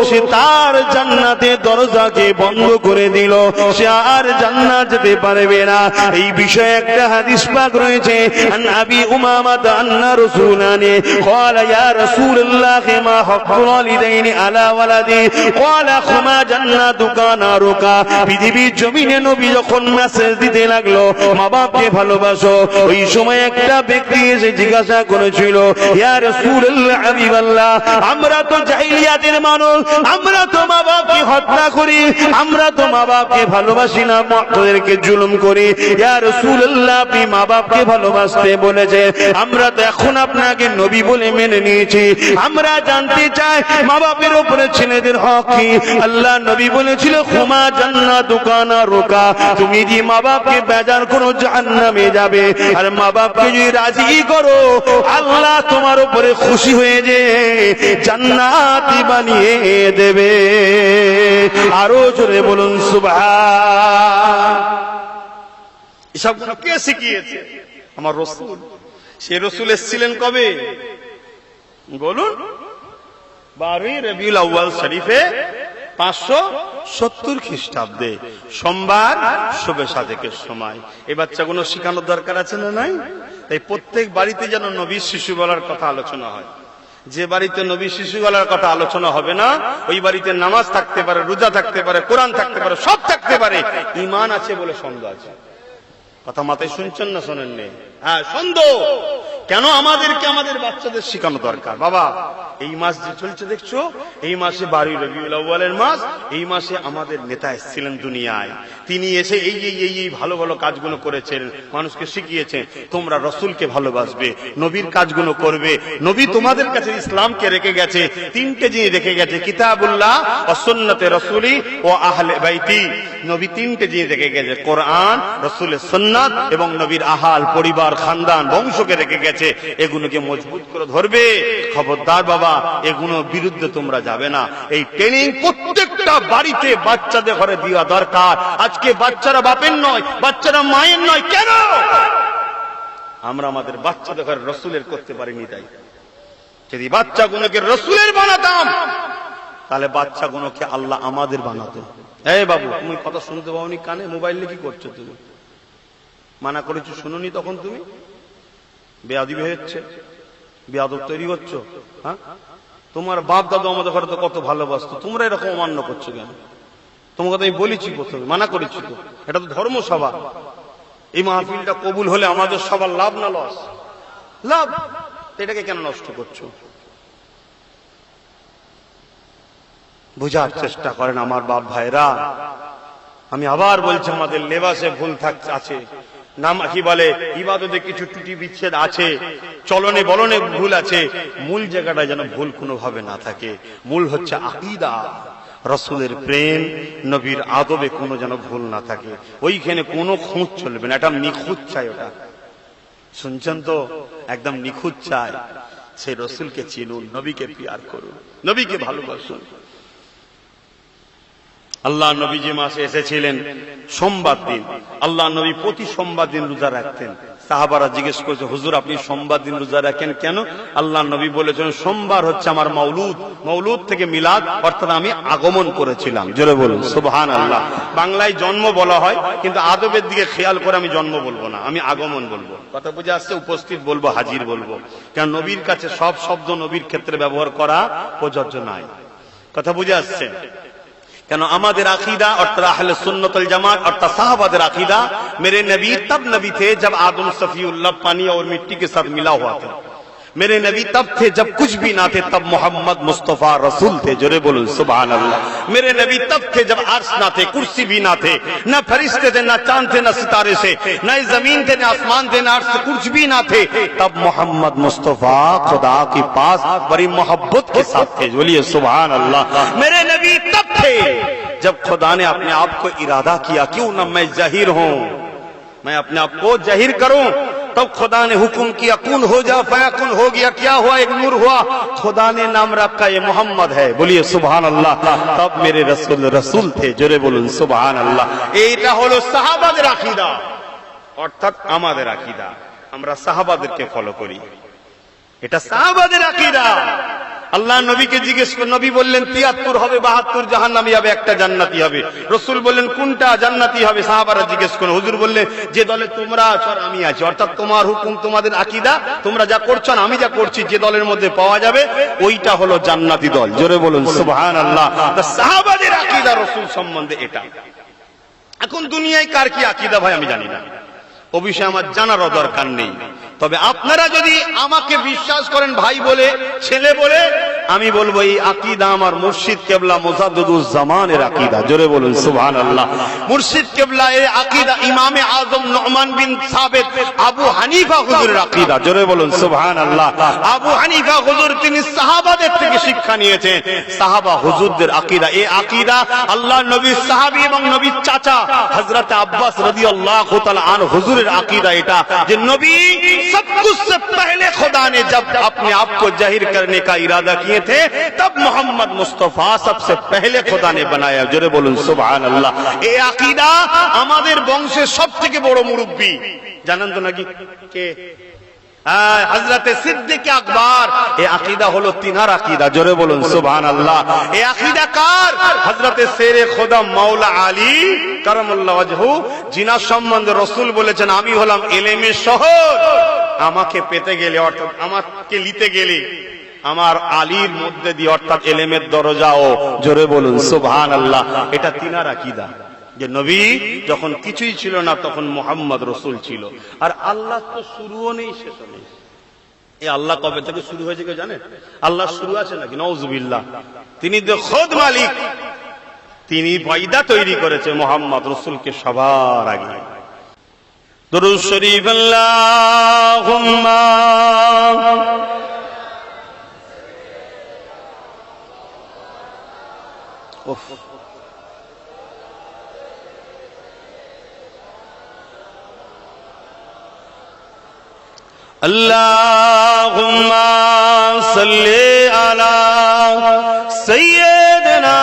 সে তার জান্নাতের দরজাকে বন্ধ করে দিল, সে আর জান্নাত যেতে পারবে না। এই বিষয়ে একটা হাদিস পাক রয়েছে, আন আবি উমামা আন্না রাসূলানি ক্বালা ইয়া রাসূলুল্লাহ মা হাক্কুল ওয়ালিদাইনি আলা ওয়ালাদি ক্বালা খুমা জান্নাতুকা নারুকা। পৃথিবীর জমিনে নবী যখন মেসেজ দিতে লাগলো মা বাপকে ভালোবাসো, ওই সময় একটা ব্যক্তি এসে জিজ্ঞাসা করেছিল, ইয়া রাসূলুল্লাহ হাবিবাল্লাহ, আমরা তো জাহিলিয়াতের মানুষ, আমরা তো মা বাপকে হত্যা করি, আমরা তো মা বাপকে ভালোবাসি না, মাদেরকে জুলুম করি। ইয়া রাসূলুল্লাহ আপনি মা বাপকে ভালোবাসতে বলেছে, আমরা তো এখন আপনাকে নবী বলে মেনে নিয়েছি। আমরা জানতে চাই মা বাপের উপরে ছেলেদের হক কি? আল্লাহ নবী বলেছিল, খুমা জান্নাতুকা নারুকা, তুমি যে মা বাপকে বেজার করো জাহান্নামে যাবে, আর মা বাপকে যদি রাজি করো আল্লাহ তোমার উপরে খুশি হয়ে যে জান্নাতি বানিয়ে দেবে। আরো জোরে বলুন সুবহান। এসব কে শিখিয়েছে? আমার রাসূল। সে রাসূল এসেছিলেন কবে বলুন? 12 রবিউল আউয়াল শরীফে 570 খ্রিস্টাব্দে সোমবার শবে সাদেকের সময়। এই বাচ্চাগুলো শেখানোর দরকার আছে না নাই? তাই প্রত্যেক বাড়িতে যেন নবীর শিশু বলার কথা আলোচনা হয়। যে বাড়িতে নবী শিশু বলার কথা আলোচনা হবে না, ওই বাড়িতে নামাজ থাকতে পারে, রোজা থাকতে পারে, কোরআন থাকতে পারে, সব থাকতে পারে, ঈমান আছে বলে সন্দেহ আছে। কথা মাথায় শুনছেন না শোনেননি? হ্যাঁ সন্দেহ। কেন আমাদেরকে আমাদের বাচ্চাদের শেখানো দরকার। বাবা, এই মাস যে চলছে দেখছো, এই মাসে 12 রবিউল আউয়ালের মাস, এই মাসে আমাদের নেতা এসেছিলেন দুনিয়ায়। তিনি এসে এই ভালো ভালো কাজগুলো করেছেন, মানুষকে শিখিয়েছেন তোমরা রসুলকে ভালোবাসবে, নবীর কাজগুলো করবে। নবী তোমাদের কাছে ইসলামকে রেখে গেছে, 3টে জিনিস রেখে গেছে, কিতাবুল্লাহ ও সুন্নতে রাসূলি ও আহলে বাইতি। নবী 3টে জিনিস রেখে গেছে, কোরআন, রাসূলের সুন্নাত এবং নবীর আহাল, পরিবার, খানদান, বংশকে রেখে গেছে। এগুলোকে মজবুত করে ধরবে। খবরদার বাবা, এগুলোর বিরুদ্ধে তোমরা যাবে না। এই ট্রেনিং প্রত্যেকটা বাড়িতে বাচ্চাদের ঘরে দেওয়া দরকার। আজকে বাচ্চারা বাপের নয়, বাচ্চারা মায়ের নয়। কেন আমরা আমাদের বাচ্চাদের ঘরে রসুলের করতে পারিনি? তাই যদি বাচ্চাগুলোকে রসুলের বানাতাম, তাহলে বাচ্চাগুলোকে আল্লাহ আমাদের বানাতো। এই বাবু, তুমি কথা শুনতে পাওনি কানে? মোবাইলে কি করছো তুমি? মানা করেছো শুনুনি, তখন তুমি বেয়াদবি হচ্ছে, বেয়াদব তৈরি হচ্ছে। হ্যাঁ, তোমার বাপ দাদু আমাদের ঘরে তো কত ভালোবাসতো, তোমরা এরকম অমান্য করছো কেন? তোমাকে তো আমি বলেছি, প্রথমে মানা করেছি তো। এটা তো ধর্মসভা। এই মাহফিলটা কবুল হলে আমাদের সবার লাভ না লস? লাভ। এটাকে কেন নষ্ট করছো? বোঝার চেষ্টা করেন আমার বাপ ভাইরা। আমি আবার বলছি, আমাদের লেবাসে ভুল আছে, নাম কি বলে, ইবাদতে কিছু ত্রুটি বিচ্ছেদ আছে, চলনে বলনে ভুল আছে। মূল জায়গাটা যেন ভুল কোনোভাবে না থাকে। মূল হচ্ছে আকীদা, রসুলের প্রেম, নবীর আদবে কোনো যেন ভুল না থাকে। ওইখানে কোনো খুঁত চলবে না। এটা নিখুঁত চাই। ওটা শুনছেন তো? একদম নিখুঁত চাই। সেই রসুলকে চিনুন, নবীকে পিয়ার করুন, নবীকে ভালোবাসুন। আল্লাহ নবী যে মাসে এসেছিলেন সোমবার দিন, আল্লাহ নবী প্রতি সোমবার দিন রোজা রাখতেন। সাহাবারা জিজ্ঞেস করছে, হুজুর আপনি সোমবার দিন রোজা রাখেন কেন? আল্লাহ নবী বলেছেন, সোমবার হচ্ছে আমার মাউলুদ, মাউলুদ থেকে মিলাদ, অর্থাৎ আমি আগমন করেছিলাম। জোরে বলুন সুবহানাল্লাহ। বাংলায় জন্ম বলা হয়, কিন্তু আদবের দিকে খেয়াল করে আমি জন্ম বলবো না, আমি আগমন বলবো। কথা বুঝে আসছে? উপস্থিত বলবো, হাজির বলবো। কারণ নবীর কাছে সব শব্দ নবীর ক্ষেত্রে ব্যবহার করা প্রযোজ্য নাই। কথা বুঝে আসছে? কেন আমাদের আকিদা অর্থাৎ আহলে সুন্নাত ওয়াল জামাত অর্থাৎ साहबाদের আকিদা, मेरे नबी तब नबी थे जब आदम सफीउल्लाह पानी और मिट्टी के साथ मिला हुआ था। मेरे नबी तब थे जब कुछ भी ना थे, तब मोहम्मद मुस्तफा रसूल थे। जोरे बोलो सुभान अल्लाह। मेरे नबी तब थे जब अर्श ना थे, कुर्सी भी ना थे, न फरिश्ते थे, न चांद थे, न सितारे से, न जमीन थे, न आसमान थे, न अर्श कुछ भी ना थे। तब मोहम्मद मुस्तफा खुदा के पास बड़ी मोहब्बत के साथ थे। बोलिए सुभान अल्लाह। मेरे नबी तब थे जब खुदा ने अपने आप को इरादा किया, क्यों न मैं जाहिर हूं, मैं अपने आप को जाहिर करूं। तब खुदा ने हुक्म किया, कुन हो जा, फयाकुन हो गया। क्या हुआ? एक नूर हुआ। खुदा ने नाम रखा, ये मोहम्मद है। बोलिए सुभान अल्लाह। तब मेरे रसूल रसूल थे। जोरे बोलुन सुभान अल्लाह। এইটা হলো সাহাবাদের আকীদা, অর্থাৎ আমাদের আকীদা। আমরা সাহাবাদেরকে ফলো করি, এটা সাহাবাদের আকীদা। আল্লাহ নবীকে জিজ্ঞেস করে, নবী বললেন 73 হবে, 72 জাহান্নামী হবে, একটা জান্নাতি হবে। রাসূল বললেন কোনটা জান্নাতি হবে? সাহাবারা জিজ্ঞেস করে, হুজুর বললেন যে দলে তোমরা আছো আর আমি আছি, অর্থাৎ তোমার হুকুম, তোমাদের আকীদা, তোমরা যা করছো না আমি যা করছি, যে দলের মধ্যে পাওয়া যাবে ওইটা হলো জান্নাতি দল। জোরে বলুন সুবহানাল্লাহ। তা সাহাবাদের আকীদা রাসূল সম্বন্ধে এটা। এখন দুনিয়ায় কার কি আকীদা ভাই আমি জানি না, ও বিষয়ে আমার জানারও দরকার নেই। তবে আপনারা যদি আমাকে বিশ্বাস করেন ভাই বলে, ছেলে বলে, আমি বলবো এই আকীদা আমার মুর্শিদ কেবলা মুজাদ্দিদুজ জামানের আকীদা। জোরে বলুন সুবহানাল্লাহ। মুর্শিদ কেবলা এই আকীদা ইমামে আযম নুমান বিন সাবিত আবু হানিফা হুজুরের আকীদা। জোরে বলুন সুবহানাল্লাহ। আবু হানিফা হুজুর তিনি সাহাবাদের থেকে শিক্ষা নিয়েছেন, সাহাবা হুজুরদের আকীদা। এই আকীদা আল্লাহ নবীর সাহাবী এবং নবীর চাচা হযরত আব্বাস রাদিয়াল্লাহু তাআলা আনহু হুজুরের আকীদা এটা, যে নবী सब कुछ से पहले खुदा ने जब अपने आप को जाहिर करने का इरादा किए थे, तब मोहम्मद मुस्तफा सबसे पहले खुदा ने बनाया। जोरे बोलुन सुभान अल्लाह। ए अकीदा আমাদের বংশের সবথেকে বড় মুরব্বি জানেন তো নাকি কে? হযরত সিদ্দিক আকবর। এই আকীদা হলো তিনার আকীদা। জোরে বলুন সুবহানাল্লাহ। এই আকীদা কার? হযরত শেরে খোদা মাওলা আলী কারামাল্লাহু ওয়াজহু, জিনার সম্বন্ধে রাসূল বলেছেন, আমি হলাম ইলমের শহর, আমাকে পেতে গেলে অর্থাৎ আমাকে নিতে গেলে আমার আলীর মধ্যে দিয়ে অর্থাৎ ইলমের দরজাও। জোরে বলুন সুবহানাল্লাহ। এটা তিনার আকীদা, যে নবী যখন কিছুই ছিল না তখন মুহাম্মদ রাসূল ছিল। আর আল্লাহ তো শুরুও নেই শেষও নেই। এই আল্লাহ কবে থেকে শুরু হয়েছে কেউ জানে? আল্লাহ শুরু আছে নাকি? নাউজুবিল্লাহ। তিনি তো খোদ মালিক, তিনি পয়দা তৈরি করেছে মোহাম্মদ রসুলকে সবার আগে। দুরূদ শরীফ আল্লাহুম্মা আল্লাহুম্মা সাল্লি আলা সাইয়্যিদিনা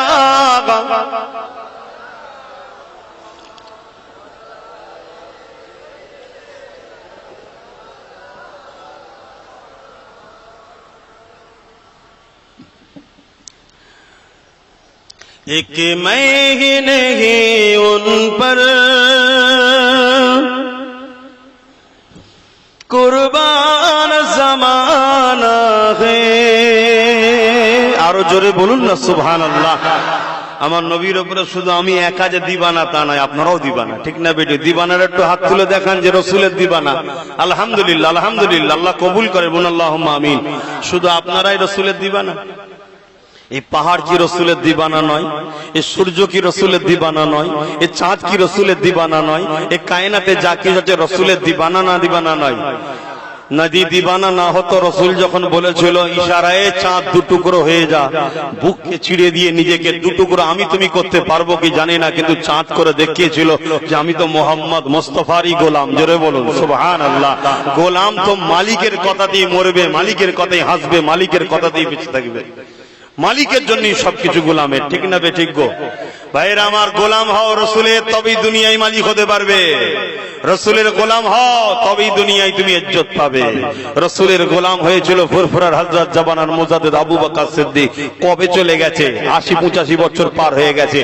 एक मैं ही नहीं उन पर कुर्बान जमाना है। আরো জোরে বলুন না সুবহানাল্লাহ। আমার নবীর উপরে শুধু আমি একা যে দিবানা তা নয়, আপনারাও দিবানা, ঠিক না বেটি? দিবানার একটু হাত তুলে দেখান যে রসুলের দিবানা। আলহামদুলিল্লাহ, আলহামদুলিল্লাহ, আল্লাহ কবুল করে, বলুন আল্লাহুম্মা আমিন। শুধু আপনারাই রসুলের দিবানা? এই পাহাড় কি রসুলের দিবানা নয়? এই সূর্য কি রসুলের দিবানা নয়? এই চাঁদ কি রসুলের দিবানা নয়? এই কায়নাতে যা কিছু আছে রসুলের দিবানা না দিবানা নয়? নদী দিবানা না হতো রসুল যখন বলেছিল ইশারায় চাঁদ দুটুকরো হয়ে যা, বুককে ছিঁড়ে দিয়ে নিজেকে দুটুকরো আমি তুমি করতে পারবো কি জানি না, কিন্তু চাঁদ করে দেখিয়েছিল যে আমি তো মোহাম্মদ মোস্তফারই গোলাম। জোরে বলুন সুবহানাল্লাহ। গোলাম তো মালিকের কথাতেই মরবে, মালিকের কথাই হাসবে, মালিকের কথাতেই বেঁচে থাকবে, মালিকের জন্যই সবকিছু গোলামের, ঠিক না বে ঠিক গো ভাইরা আমার? গোলাম হও রসুলের, তবেই দুনিয়ায় মালিক হতে পারবে। রসুলের গোলাম হও তবেই দুনিয়ায় তুমি ইজ্জত পাবে। রসুলের গোলাম হয়েছিল ফুরফুরার হযরত জাবানার মুজাদ্দিদ আবু বকর সিদ্দিক। কবে চলে গেছে? ৮০-৮৫ বছর পার হয়ে গেছে।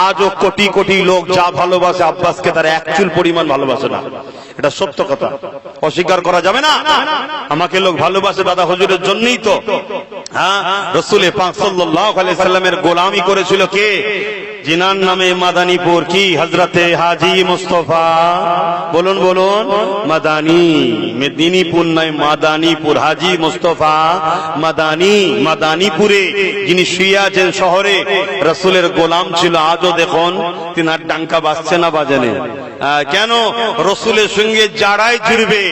আজও কোটি কোটি লোক যা ভালোবাসে আব্বাসকে, তার এক চুল পরিমাণ ভালোবাসে না। এটা সত্য কথা, অস্বীকার করা যাবে না। আমাকে লোক ভালোবাসে দাদা হুজুরের জন্যই তো। হ্যাঁ, রাসূল পাক সাল্লাল্লাহু আলাইহি সাল্লামের গোলামি করেছিল কে? জিনার নামে মাদানীপুর, কি? হযরতে হাজী মুস্তাফা। বলুন বলুন, মাদানী, মেদিনীপুর নয় মাদানীপুর। হাজী মুস্তাফা মাদানী, মাদানীপুরে যিনি শুয়ে আছেন শহরে, রাসূলের গোলাম ছিল। আজও দেখুন তিনার ডাঙ্কা বাজছে না বাজেনে? কেন? রসুলের সঙ্গে যারাই জুড়বে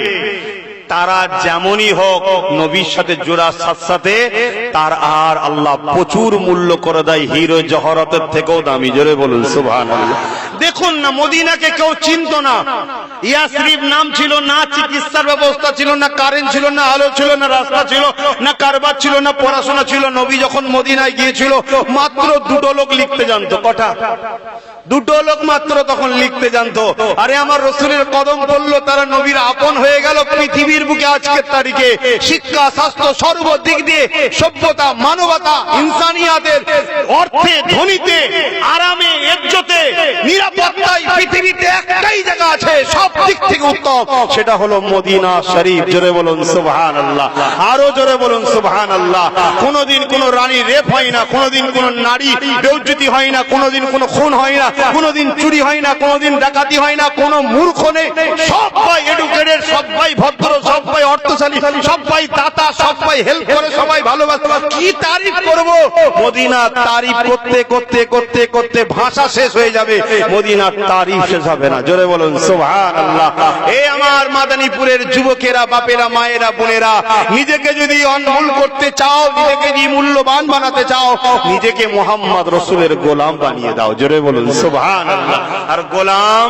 তারা যেমনই হোক নবীর সাথে জোড়ার সাথে সাথে তার আর আল্লাহ প্রচুর মূল্য করে দেয়, হিরো জহরতের থেকেও দামি। জোরে বলুন সুবহানাল্লাহ। দেখুন না, মদিনাকে কেউ চিনত না। ইয়াসরিব নাম ছিল না, চিকিৎসার ব্যবস্থা ছিল না, কারেন্ট ছিল না, আলো ছিল না, রাস্তা ছিল না, কারবার ছিল না, পড়াশোনা ছিল। নবী যখন মদিনায় গিয়েছিল মাত্র দুটো লোক লিখতে জানতো। কটা? দুটো লোক মাত্র তখন লিখতে জানতো। আরে আমার রসুলের কদম পড়লো, তারা নবীর আপন হয়ে গেল। পৃথিবীর বুকে আজকের তারিখে শিক্ষা, স্বাস্থ্য, সর্বদিক দিয়ে সভ্যতা, মানবতা, ইনসানিয়াতের অর্থে, ধনীতে, আরামে, ইজ্জতে, নিরাপত্তায় পৃথিবীতে একটাই জায়গা আছে সব দিক থেকে উত্তম, সেটা হলো মদিনা শরীফ। জোরে বলুন সুবহানাল্লাহ, আরো জোরে বলুন সুবহানাল্লাহ। কোনোদিন কোনো রানী রেপ হয় না, কোনোদিন কোনো নারী বেইজ্জতি হয় না, কোনোদিন কোনো খুন হয় না, কোনোদিন চুরি হয় না, কোনোদিন ডাকাতি হয় না, কোনো মূর্খ নেই। সবাই এডুকেটেড, সবাই ভদ্র, সবাই অর্থশালী, সবাই দাতা, সবাই হেল্প করে, সবাই ভালোবাসে। কি তারিফ করব? মদিনার তারিফ করতে করতে করতে করতে ভাষা শেষ হয়ে যাবে, মদিনার তারিফ শেষ হবে না। জোরে বলুন সুবহানাল্লাহ। এই আমার মাদানীপুরের যুবকেরা, বাপেরা, মায়েরা, বোনেরা, নিজেকে যদি অনমূল করতে চাও, নিজেকে যদি মূল্যবান বানাতে চাও, নিজেকে মুহাম্মদ রাসূলের গোলাম বানিয়ে দাও। জোরে বলুন সুবহানাল্লাহ। আর গোলাম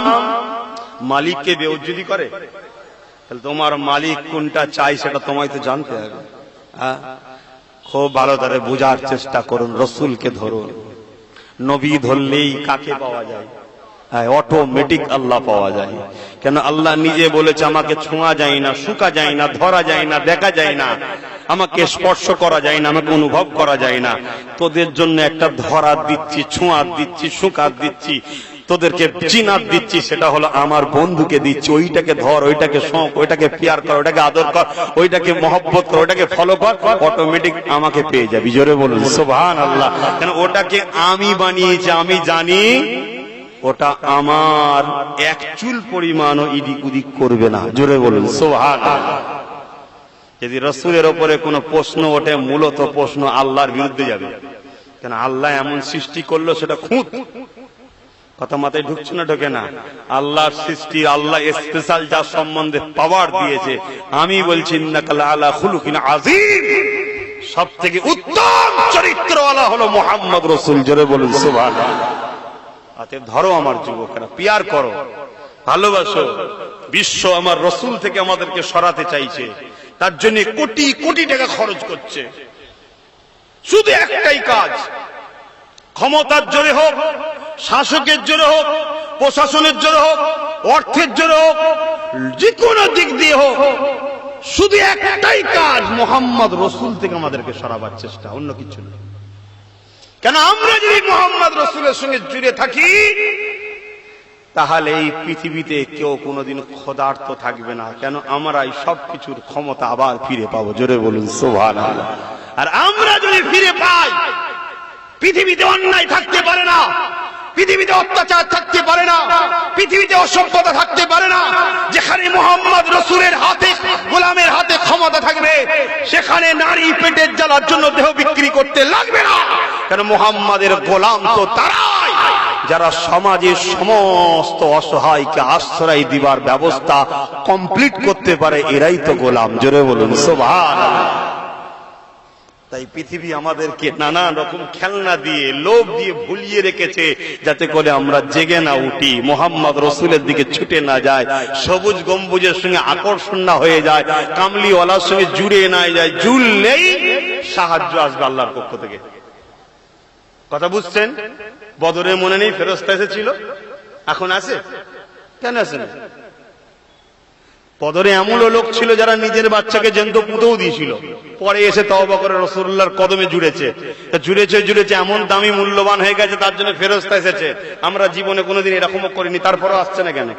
মালিককে বেইজ্জতি করে, তাহলে তোমার মালিক কোনটা চাই সেটা তোমায় তো জানতে হবে। হ্যাঁ, খুব ভালো করে বোঝার চেষ্টা করুন। রসুলকে ধরুন। নবী ধরলেই কাকে পাওয়া যায়? অটোমেটিক আল্লাহ পাওয়া যায়। কেন? আল্লাহ নিজে বলেছে আমাকে ছোঁয়া যায় না, শুকা যায় না, ধরা যায় না, দেখা যায় না, আমাকে স্পর্শ করা যায় না, আমাকে অনুভব করা যায় না। তোদের জন্য একটা ধরা দিচ্ছি, ছোঁয়া দিচ্ছি, শুকা দিচ্ছি, তোদেরকে চিনার দিচ্ছি, সেটা হলো আমার বন্ধুকে দিচ্ছি। ওইটাকে ধর, ওইটাকে শোক, ওইটাকে পিয়ার কর, ওইটাকে আদর কর, ওইটাকে মহব্বত কর, ওইটাকে ফলো কর, অটোমেটিক আমাকে পেয়ে যাবি। জোরে বলুন সুবহানাল্লাহ। কেন? ওটাকে আমি বানিয়েছি, আমি জানি ওটা আমার এক চুল পরিমাণও ইদিক উদিক করবে না। জোরে বলুন সুবহানাল্লাহ। যদি রসুলের ওপরে কোনো প্রশ্ন ওঠে, মূলত প্রশ্ন আল্লাহর বিরুদ্ধে যাবে। কেন আল্লাহ এমন সৃষ্টি করলো সেটা খুঁত। কথা মাথায় ঢুকছে না? ঢোকে না? আল্লাহর সৃষ্টি, আল্লাহ স্পেশাল যার সম্বন্ধে পাওয়ার দিয়েছে, আমি বলছি ইন্নাকা লাআলা খুলুকিন আযীম, সব থেকে উত্তম চরিত্রওয়ালা হলো মুহাম্মদ রাসূল। জোরে বলুন সুবহানাল্লাহ। অতএব ধরো আমার যুবকেরা, পিয়ার করো, ভালোবাসো। বিশ্ব আমার রসুল থেকে আমাদেরকে সরাতে চাইছে, তার জন্য কোটি কোটি টাকা খরচ করছে। শুধু একটাই কাজ, ক্ষমতার জোরে হোক, শাসকের জোরে হোক, প্রশাসনের জোরে হোক, অর্থের জোরে হোক, যে কোনো দিক দিয়ে হোক, শুধু একটাই কাজ, মুহাম্মদ রসুল থেকে আমাদেরকে সরাবার চেষ্টা, অন্য কিছু না। কেন আমরা যদি মুহাম্মদ রসুলের সঙ্গে জুড়ে থাকি, তাহলে এই পৃথিবীতে কেউ কোনোদিন ক্ষুধার্ত থাকবে না। কেন আমরা এই সব কিছুর ক্ষমতা আবার ফিরে পাবো। জোরে বলুন সুবহানাল্লাহ। আর আমরা যদি ফিরে পাই, পৃথিবীতে অন্যায় থাকতে পারে না, পৃথিবীতে অত্যাচার থাকতে পারে না, পৃথিবীতে অসভ্যতা থাকতে পারে না। যেখানে মুহাম্মদ রসুলের হাতে, গোলামের হাতে ক্ষমতা থাকবে, সেখানে নারী পেটের জ্বালার জন্য দেহ বিক্রি করতে লাগবে না। কেন মুহাম্মাদের গোলাম তো তারাই যারা সমাজের সমস্ত অসহায়কে আশ্রয় দিবার ব্যবস্থা কমপ্লিট করতে পারে, এরাই তো গোলাম। জোরে বলুন সুবহানাল্লাহ। তাই পৃথিবী আমাদেরকে নানা রকম খেলনা দিয়ে, লোভ দিয়ে ভুলিয়ে রেখেছে, যাতে করে আমরা জেগে না উঠি, মুহাম্মদ রসুলের দিকে ছুটে না যায়, সবুজ গম্বুজের সঙ্গে আকর্ষণ না হয়ে যায়, কামলিওয়ালার সঙ্গে জুড়ে না যায়। জুড়লেই সাহায্য আসবে আল্লাহর পক্ষ থেকে। কথা বুঝছেন? বদরে মনে নেই ফেরেশতা এসেছিল? এখন আছে? কেন আসে না? বদরে এমন লোক ছিল যারা নিজের বাচ্চাকে জ্যান্ত পুঁতেও দিয়েছিল, পরে এসে তওবা করে রাসূলুল্লাহর কদমে জুড়েছে। জুড়েছে এমন দামি মূল্যবান হয়ে গেছে, তার জন্য ফেরেশতা এসেছে। আমরা জীবনে কোনোদিন এরকমও করিনি, তারপরেও আসছে না কেন?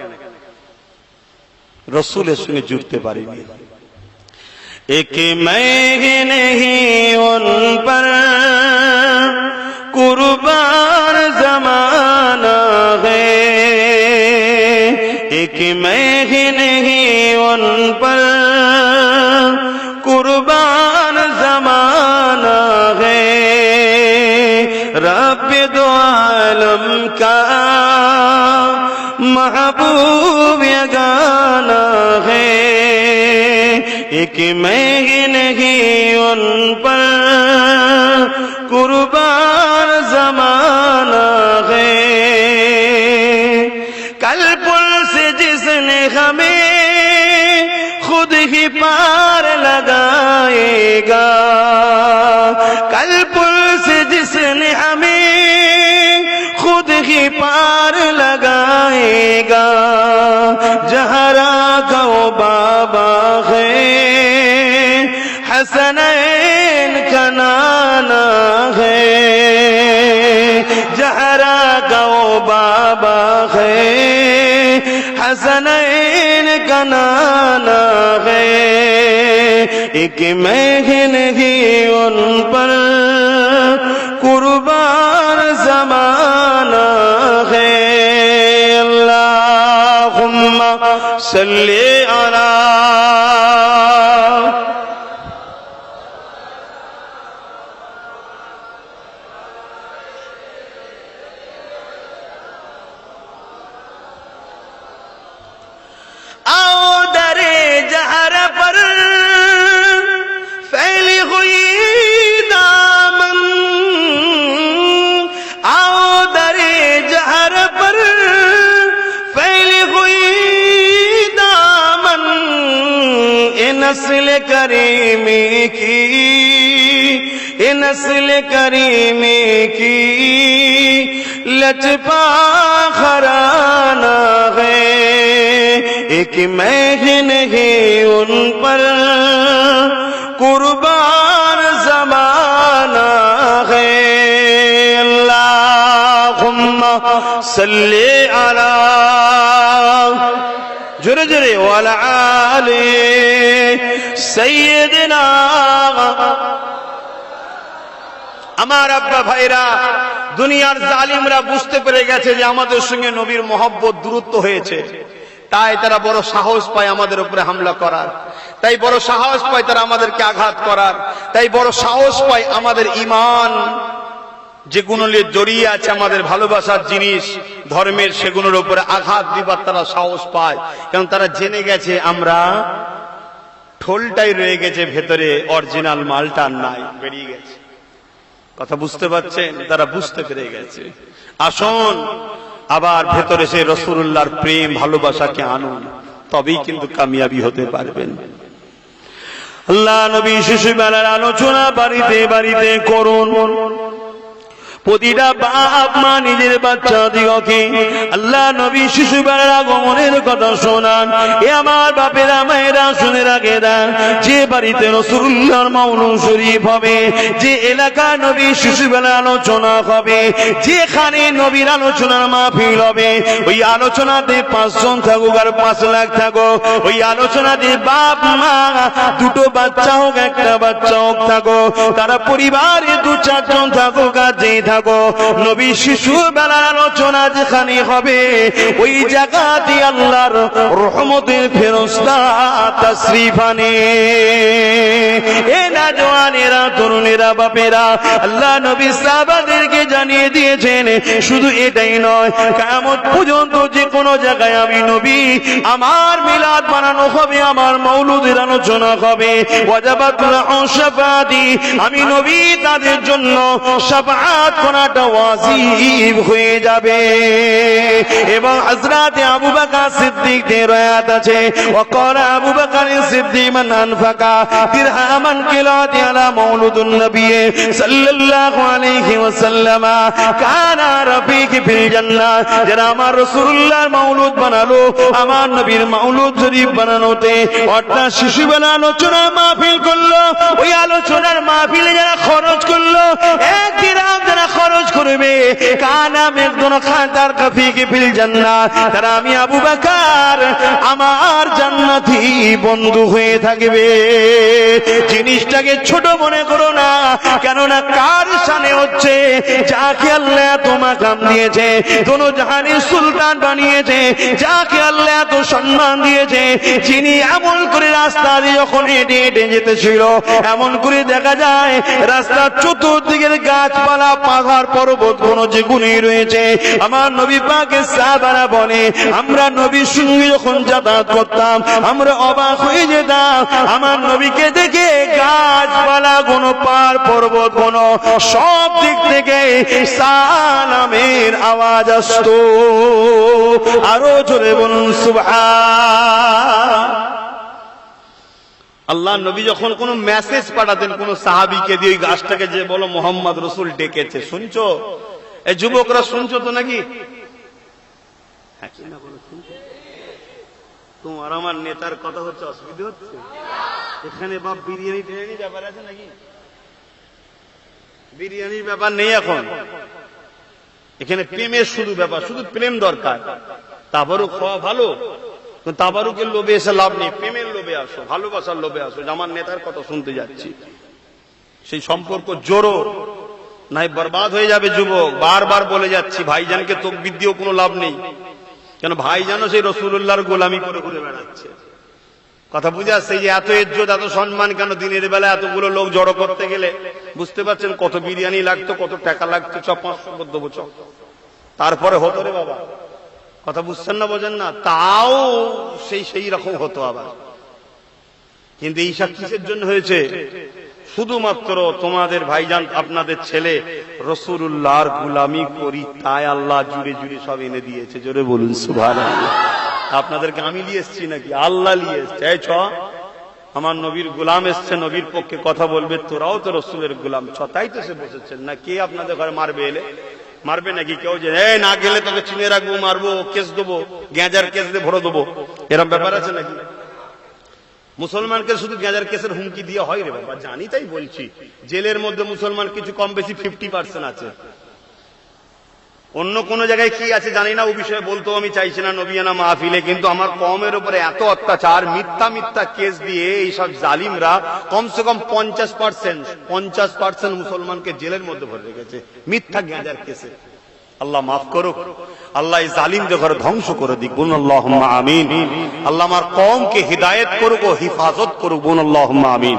রাসূলের সঙ্গে জুড়তে পারিনি। এক मैं नहीं उन पर कुर्बान जमाना है, एक मैं नहीं उन पर कुर्बान जमाना है, रब दो आलम का महबूब यगाना है, एक मैं नहीं उन पर कुर्बान जमाना है, कल पुल से जिसने हमें खुद ही पार लगाएगा, कल पुल से जिसने हमें खुद ही पार लगाएगा, जहरा गो बाबा है, हसनैन का नाना है, जहरा गो बाबा है, हसनैन का नाना है, एक मैं नहीं उन पर कुर्बान जमाना है। अल्लाहुम्मा सल्ली अला नस्ल करीमी की, नस्ल करीमी की लचपा खराना है, एक मैं ही नहीं उन पर कुर्बान ज़माना है। अल्लाहुम्मा सल्ली अला जुरे जुरे वाला आले सैयदना। আমার আব্বা ভাইরা, দুনিয়ার জালিমরা বুঝতে পেরে গেছে যে আমাদের সঙ্গে নবীর মহব্বত দূরত্ব হয়েছে, তাই তারা বড় সাহস পায় আমাদের উপরে হামলা করার। তাই বড় সাহস পায় তারা আমাদেরকে আঘাত করার, তাই বড় সাহস পায় আমাদের ঈমান যেগুলো নিয়ে জড়িয়ে আছে, আমাদের ভালোবাসার জিনিস ধর্মের, সেগুলোর উপরে আঘাত দিবার তারা সাহস পায়। কারণ তারা জেনে গেছে আমরা ঠোলটাই রয়ে গেছে ভেতরে, অরিজিনাল মালটা নাই, বেরিয়ে গেছে। কথা বুঝতে পারছেন? তারা বুঝতে পেরে গেছে। আসুন আবার ভেতরে সে রাসূলুল্লাহর প্রেম ভালোবাসাকে আনুন, তবেই কিন্তু কামিয়াবি হতে পারবেন। আল্লাহ নবী শিশুবেলার আলোচনা বাড়িতে বাড়িতে করুন। প্রতিটা বাপ মা নিজের বাচ্চা দিগকে আল্লাহ নবী শিশুবেলার আগমনের কথা শোনান। এ আমার বাপেরা মায়েরা শুনে রাখে দেন, যে বাড়িতে রাসূলুল্লাহর মাউলুদ শরীফ হবে, যে এলাকা নবী শিশুবেলার আলোচনা হবে, যেখানে নবীর আলোচনার মাহফিল হবে, ওই আলোচনাতে 5 জন থাকুক আর 5 লাখ থাকুক, ওই আলোচনাতে বাপ মা দুটো বাচ্চা হোক একটা বাচ্চা হোক থাকুক, তারা পরিবারে 2-4 জন থাকুক আর যে থাকো, নবী শিশু বেলার আলোচনা যেখানে হবে ওই জায়গাতে আল্লাহর রহমতের ফেরেশতা তাশরীফ আনে। এ না জওয়ানেরা, তরুণেরা, বাপেরা, আল্লাহ নবী সাহাবাদেরকে জানিয়ে দিয়েছেন, শুধু এটাই নয়, কিয়ামত পর্যন্ত যে কোনো জায়গায় আমি নবী আমার মিলাদ বানানো হবে, আমার মাউলুদের আলোচনা হবে, ওয়াজাবাত লাহু শাফাআতি, আমি নবী তাদের জন্য শাফাআত করাটা ওয়াজিব হয়ে যাবে। এবং হযরত আবু বকর সিদ্দিকের রওয়ায়াত আছে, ওয়াকালা আবু বকর সিদ্দিক মান আনফাকা দিরহামান কিলাতি আলা মাউলুদুন নবী সাল্লাল্লাহু আলাইহি ওয়াসাল্লাম কানা রাফিক ফিল জান্নাহ, যারা আমার রাসূলুল্লাহর মাউলুদ বানালো, আমার নবীর মাউলুদ শরীফ বানানোতে অর্থাৎ শিশুবেলা আলোচনা মাহফিল করলো, ওই আলোচনার মাহফিলে যারা খরচ করলো, এক দিরহাম যারা খরচ করবে, কানা মেঘদুন খাতার কাফিকে ফিল জান্নাহ, তারা আমি আবু বকর আমার জান্নাতি বন্ধু হয়ে থাকবে। জিনিসটাকে ছোট মনে করো না, কেননা কার শানে হচ্ছে, যাকে আল্লাহ এত মাকাম দিয়েছে, দোনো জাহানের সুলতান বানিয়েছে, যাকে আল্লাহ এত সম্মান দিয়েছে, যিনি এমন করে রাস্তা দিয়ে যখন হেঁটে হেঁটে যেতেছিল, এমন করে দেখা যায় রাস্তার চতুর্দিকের গাছপালা, পাহাড়, পর্বত কোন যেগুলি রয়েছে, আমার নবী পাকের সাহাবারা বলে আমরা নবীর সঙ্গে যখন যাতায়াত করতাম আমরা অবাক হয়ে যেতাম, আমার নবীকে দেখে গাছপালা কোন, পাহাড় পর্বত কোন, সব দিক থেকে সালামের আওয়াজ আসতো। আরো জোরে বলুন সুবহান। আল্লাহ নবী যখন কোন মেসেজ পাঠাতেন কোন সাহাবীকে দিয়ে, ওই গাছটাকে যে বলো মোহাম্মদ রসুল ডেকেছে, শুনছো? এই যুবকরা শুনছো তো নাকি? তোমার আমার নেতার কথা হচ্ছে, অসুবিধা হচ্ছে? এখানে বাপ বিরিয়ানি টিরিয়ানি ব্যাপার আছে নাকি? বিরিয়ানির ব্যাপার নেই এখন, এখানে প্রেমের শুধু ব্যাপার, শুধু প্রেম দরকার। তাবারুক খাওয়া ভালো, তাবারুকের লোভে এসে লাভ নেই, প্রেমের লোভে আসো, ভালোবাসার লোভে আসো। আমার নেতার কথা শুনতে যাচ্ছি, সেই সম্পর্ক জোরো নাই বরবাদ হয়ে যাবে। যুবক বারবার বলে যাচ্ছি, ভাইজানকে তাকবীর দিয়েও কোনো লাভ নেই, কেন ভাইজানও সেই রাসূলুল্লাহর গোলামি করে ঘুরে বেড়াচ্ছে। কথা বুঝে আসছে? যে এত ইজ্জত এত সম্মান কেন দিনের বেলা এতগুলো লোক জড়ো করতে গেলে? বুঝতে পারছেন কত বিরিয়ানি লাগতো, কত টাকা লাগতো, 500 দেবো চ, তারপরে হতো রে বাবা। কথা বুঝছেন না, বোঝেন না? তাও সেই রকম হতো আবার। কিন্তু এই সব কিসের জন্য হয়েছে? শুধুমাত্র তোমাদের ভাইজান আপনাদের ছেলে রাসূলুল্লাহর গোলামি করি, তাই আল্লাহ জুড়ে জুড়ে সব এনে দিয়েছে। জোরে বলুন সুবহানাল্লাহ। আপনাদেরকে আমি নিয়ে এসছি নাকি? আল্লাহ নিয়ে এসছে। এই ছ, আমার নবীর গোলাম এসছে, নবীর পক্ষে কথা বলবে, তোরাও তো রাসূলের গোলাম ছ, তাই তো সে বসেছেন না। কে আপনাদের ঘরে মারবে? এলে মারবে নাকি কেউ? যে না গেলে তোকে চিনে রাখবো, মারবো, কেস দেবো, গেঁজার কেস দিয়ে ভরে দেবো, এরকম ব্যাপার আছে নাকি? মুসলমানকে শুধু গেঁজার কেসের হুমকি দিয়ে হয় রে বাবা? জানি তাই বলছি। জেলের মধ্যে মুসলমান কিছু কম বেশি 50% আছে, অন্য কোন জায়গায় কি আছে জানি না, ও বিষয়ে বলতেও আমি চাইছি না নবিয়ানা মাহফিলে। কিন্তু আমার কওমের উপরে এত অত্যাচার, মিথ্যা মিথ্যা কেস দিয়ে এইসব জালিমরা কমসে কম 50% মুসলমানকে জেলের মধ্যে ভরে রেখেছে মিথ্যা গেঁজার কেসে। আল্লাহ মাফ করুক, আল্লাহ এই জালিমদের ঘরে ধ্বংস করে দিক, বলুন আল্লাহুম্মা আমিন। আল্লাহ আমার কওমকে হিদায়াত করুক ও হিফাজত করুক, বলুন আল্লাহুম্মা আমিন।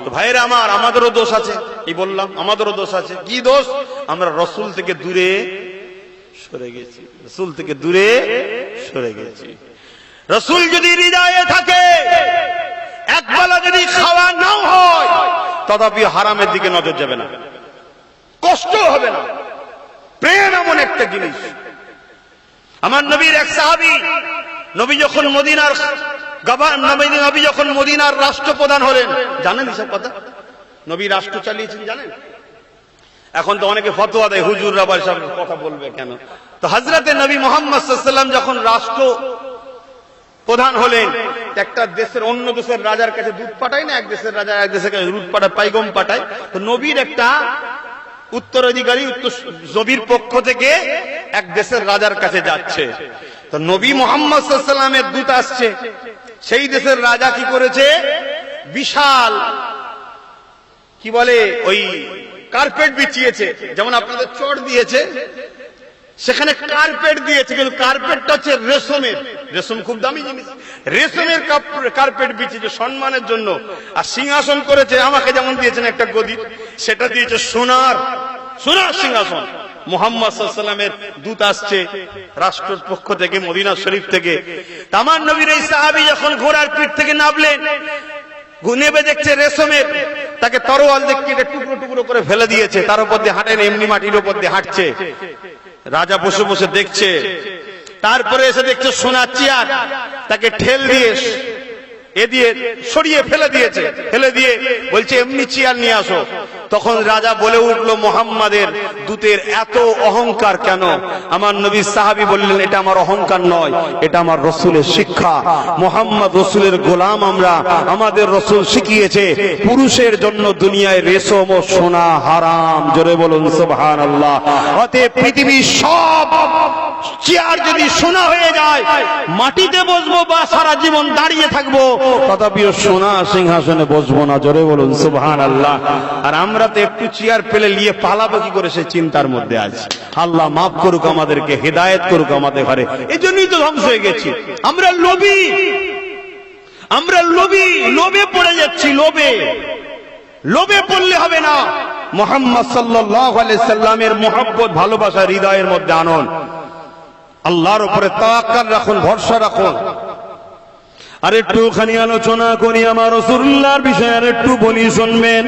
তো ভাইরা আমার, আমাদেরও দোষ আছে, এই বললাম আমাদেরও দোষ আছে। কি দোষ? আমরা রাসূল থেকে দূরে সরে গেছি, রাসূল থেকে দূরে সরে গেছি। রাসূল যদি হৃদয়ে থাকে, একবেলা যদি খাওয়া নাও হয়, তথাপি হারামের দিকে নজর যাবে না, কষ্ট হবে না। প্রেম এমন একটা জিনিস। আমার নবীর এক সাহাবী, নবী যখন মদিনার রাষ্ট্রপ্রধান হলেন, জানেন এসব কথা? নবী রাষ্ট্র চালিয়েছেন জানেন? এখন তো অনেকে ফতোয়া দেয়, হুজুররা আবার সব কথা বলবে কেন। তো হযরতে নবী মুহাম্মদ সাল্লাল্লাহু আলাইহি ওয়াসাল্লাম যখন রাষ্ট্র প্রধান হলেন, একটা দেশের অন্য দেশের রাজার কাছে দুধ পাঠায় না, এক দেশের রাজা এক দেশের কাছে দুধ পাঠায়, পাইগম পাঠায়। তো নবীর একটা উত্তরাধিকারী নবীর পক্ষ থেকে এক দেশের রাজার কাছে যাচ্ছে। তো নবী মুহাম্মদ সাল্লাল্লাহু আলাইহি ওয়াসাল্লামের দূত আসছে। সেই দেশের রাজা কি করেছে? বিশাল কি বলে ওই কার্পেট বিছিয়েছে, যেমন আপনাদের চট দিয়েছে, সেখানে কার্পেট দিয়েছে, কিন্তু কার্পেটটা হচ্ছে রেশমের। রেশম খুব দামি জিনিস। রেশমের কার্পেট বিছিয়েছে সম্মানের জন্য। আর সিংহাসন করেছে, আমাকে যেমন দিয়েছেন একটা গদি, সেটা দিয়েছে সোনার সিংহাসন। মুহাম্মদ সাল্লাল্লাহু আলাইহি ওয়াসাল্লামের দূত আসছে রাষ্ট্রের পক্ষ থেকে, মদিনা শরীফ থেকে। তামার নবীর এই সাহাবী যখন ঘোড়ার পিঠ থেকে নামলেন, নেবে দেখছে রেশমের, তাকে তরোয়াল দিয়ে কেটে টুকরো টুকরো করে ফেলে দিয়েছে। তার উপর দিয়ে হাঁটেন, এমনি মাটির উপর দিয়ে হাঁটছে। রাজা বসে বসে দেখছে। তারপরে এসে দেখছে সোনার চেয়ার, তাকে ঠেল দিয়ে এ দিয়ে সরিয়ে ফেলে দিয়েছে। ফেলে দিয়ে বলছে এমনি চেয়ার নিয়ে আসো। তখন রাজা বলে উঠলো, মুহাম্মাদের দূতের এত অহংকার কেন? আমার নবী সাহাবী বললেন, এটা আমার অহংকার নয়, এটা আমার রাসূলের শিক্ষা। মুহাম্মদ রাসূলের গোলাম আমরা। আমাদের রাসূল শিখিয়েছে পুরুষের জন্য দুনিয়ায় রেশম ও সোনা হারাম। জোরে বলুন সুবহানাল্লাহ। অতএব পৃথিবীর সব চেয়ার যদি সোনা হয়ে যায়, মাটিতে বসবো বা সারা জীবন দাঁড়িয়ে থাকবো, তথাপিও সোনা সিংহাসনে বসবো না। জোরে বলুন সুবহানাল্লাহ। আর আমরা তো একটু চেয়ার পেলে নিয়ে পালাবো কি করে, সেই চিন্তার মধ্যে আছি। আল্লাহ মাফ করুক আমাদেরকে, হেদায়েত করুক আমাদের ঘরে। এই জন্যই তো ধ্বংস হয়ে গেছি। আমরা লোভী, লোভে পড়ে যাচ্ছি। লোভে পড়লে হবে না। মুহাম্মদ সাল্লাল্লাহু আলাইহি সাল্লামের মহব্বত, ভালোবাসা হৃদয়ের মধ্যে আনুন। আল্লাহর উপরে তাওয়াক্কুল রাখুন, ভরসা রাখুন। আর একটুখানি আলোচনা করি আমার রাসূলুল্লাহর বিষয়ে, আর একটু বলি, শুনবেন?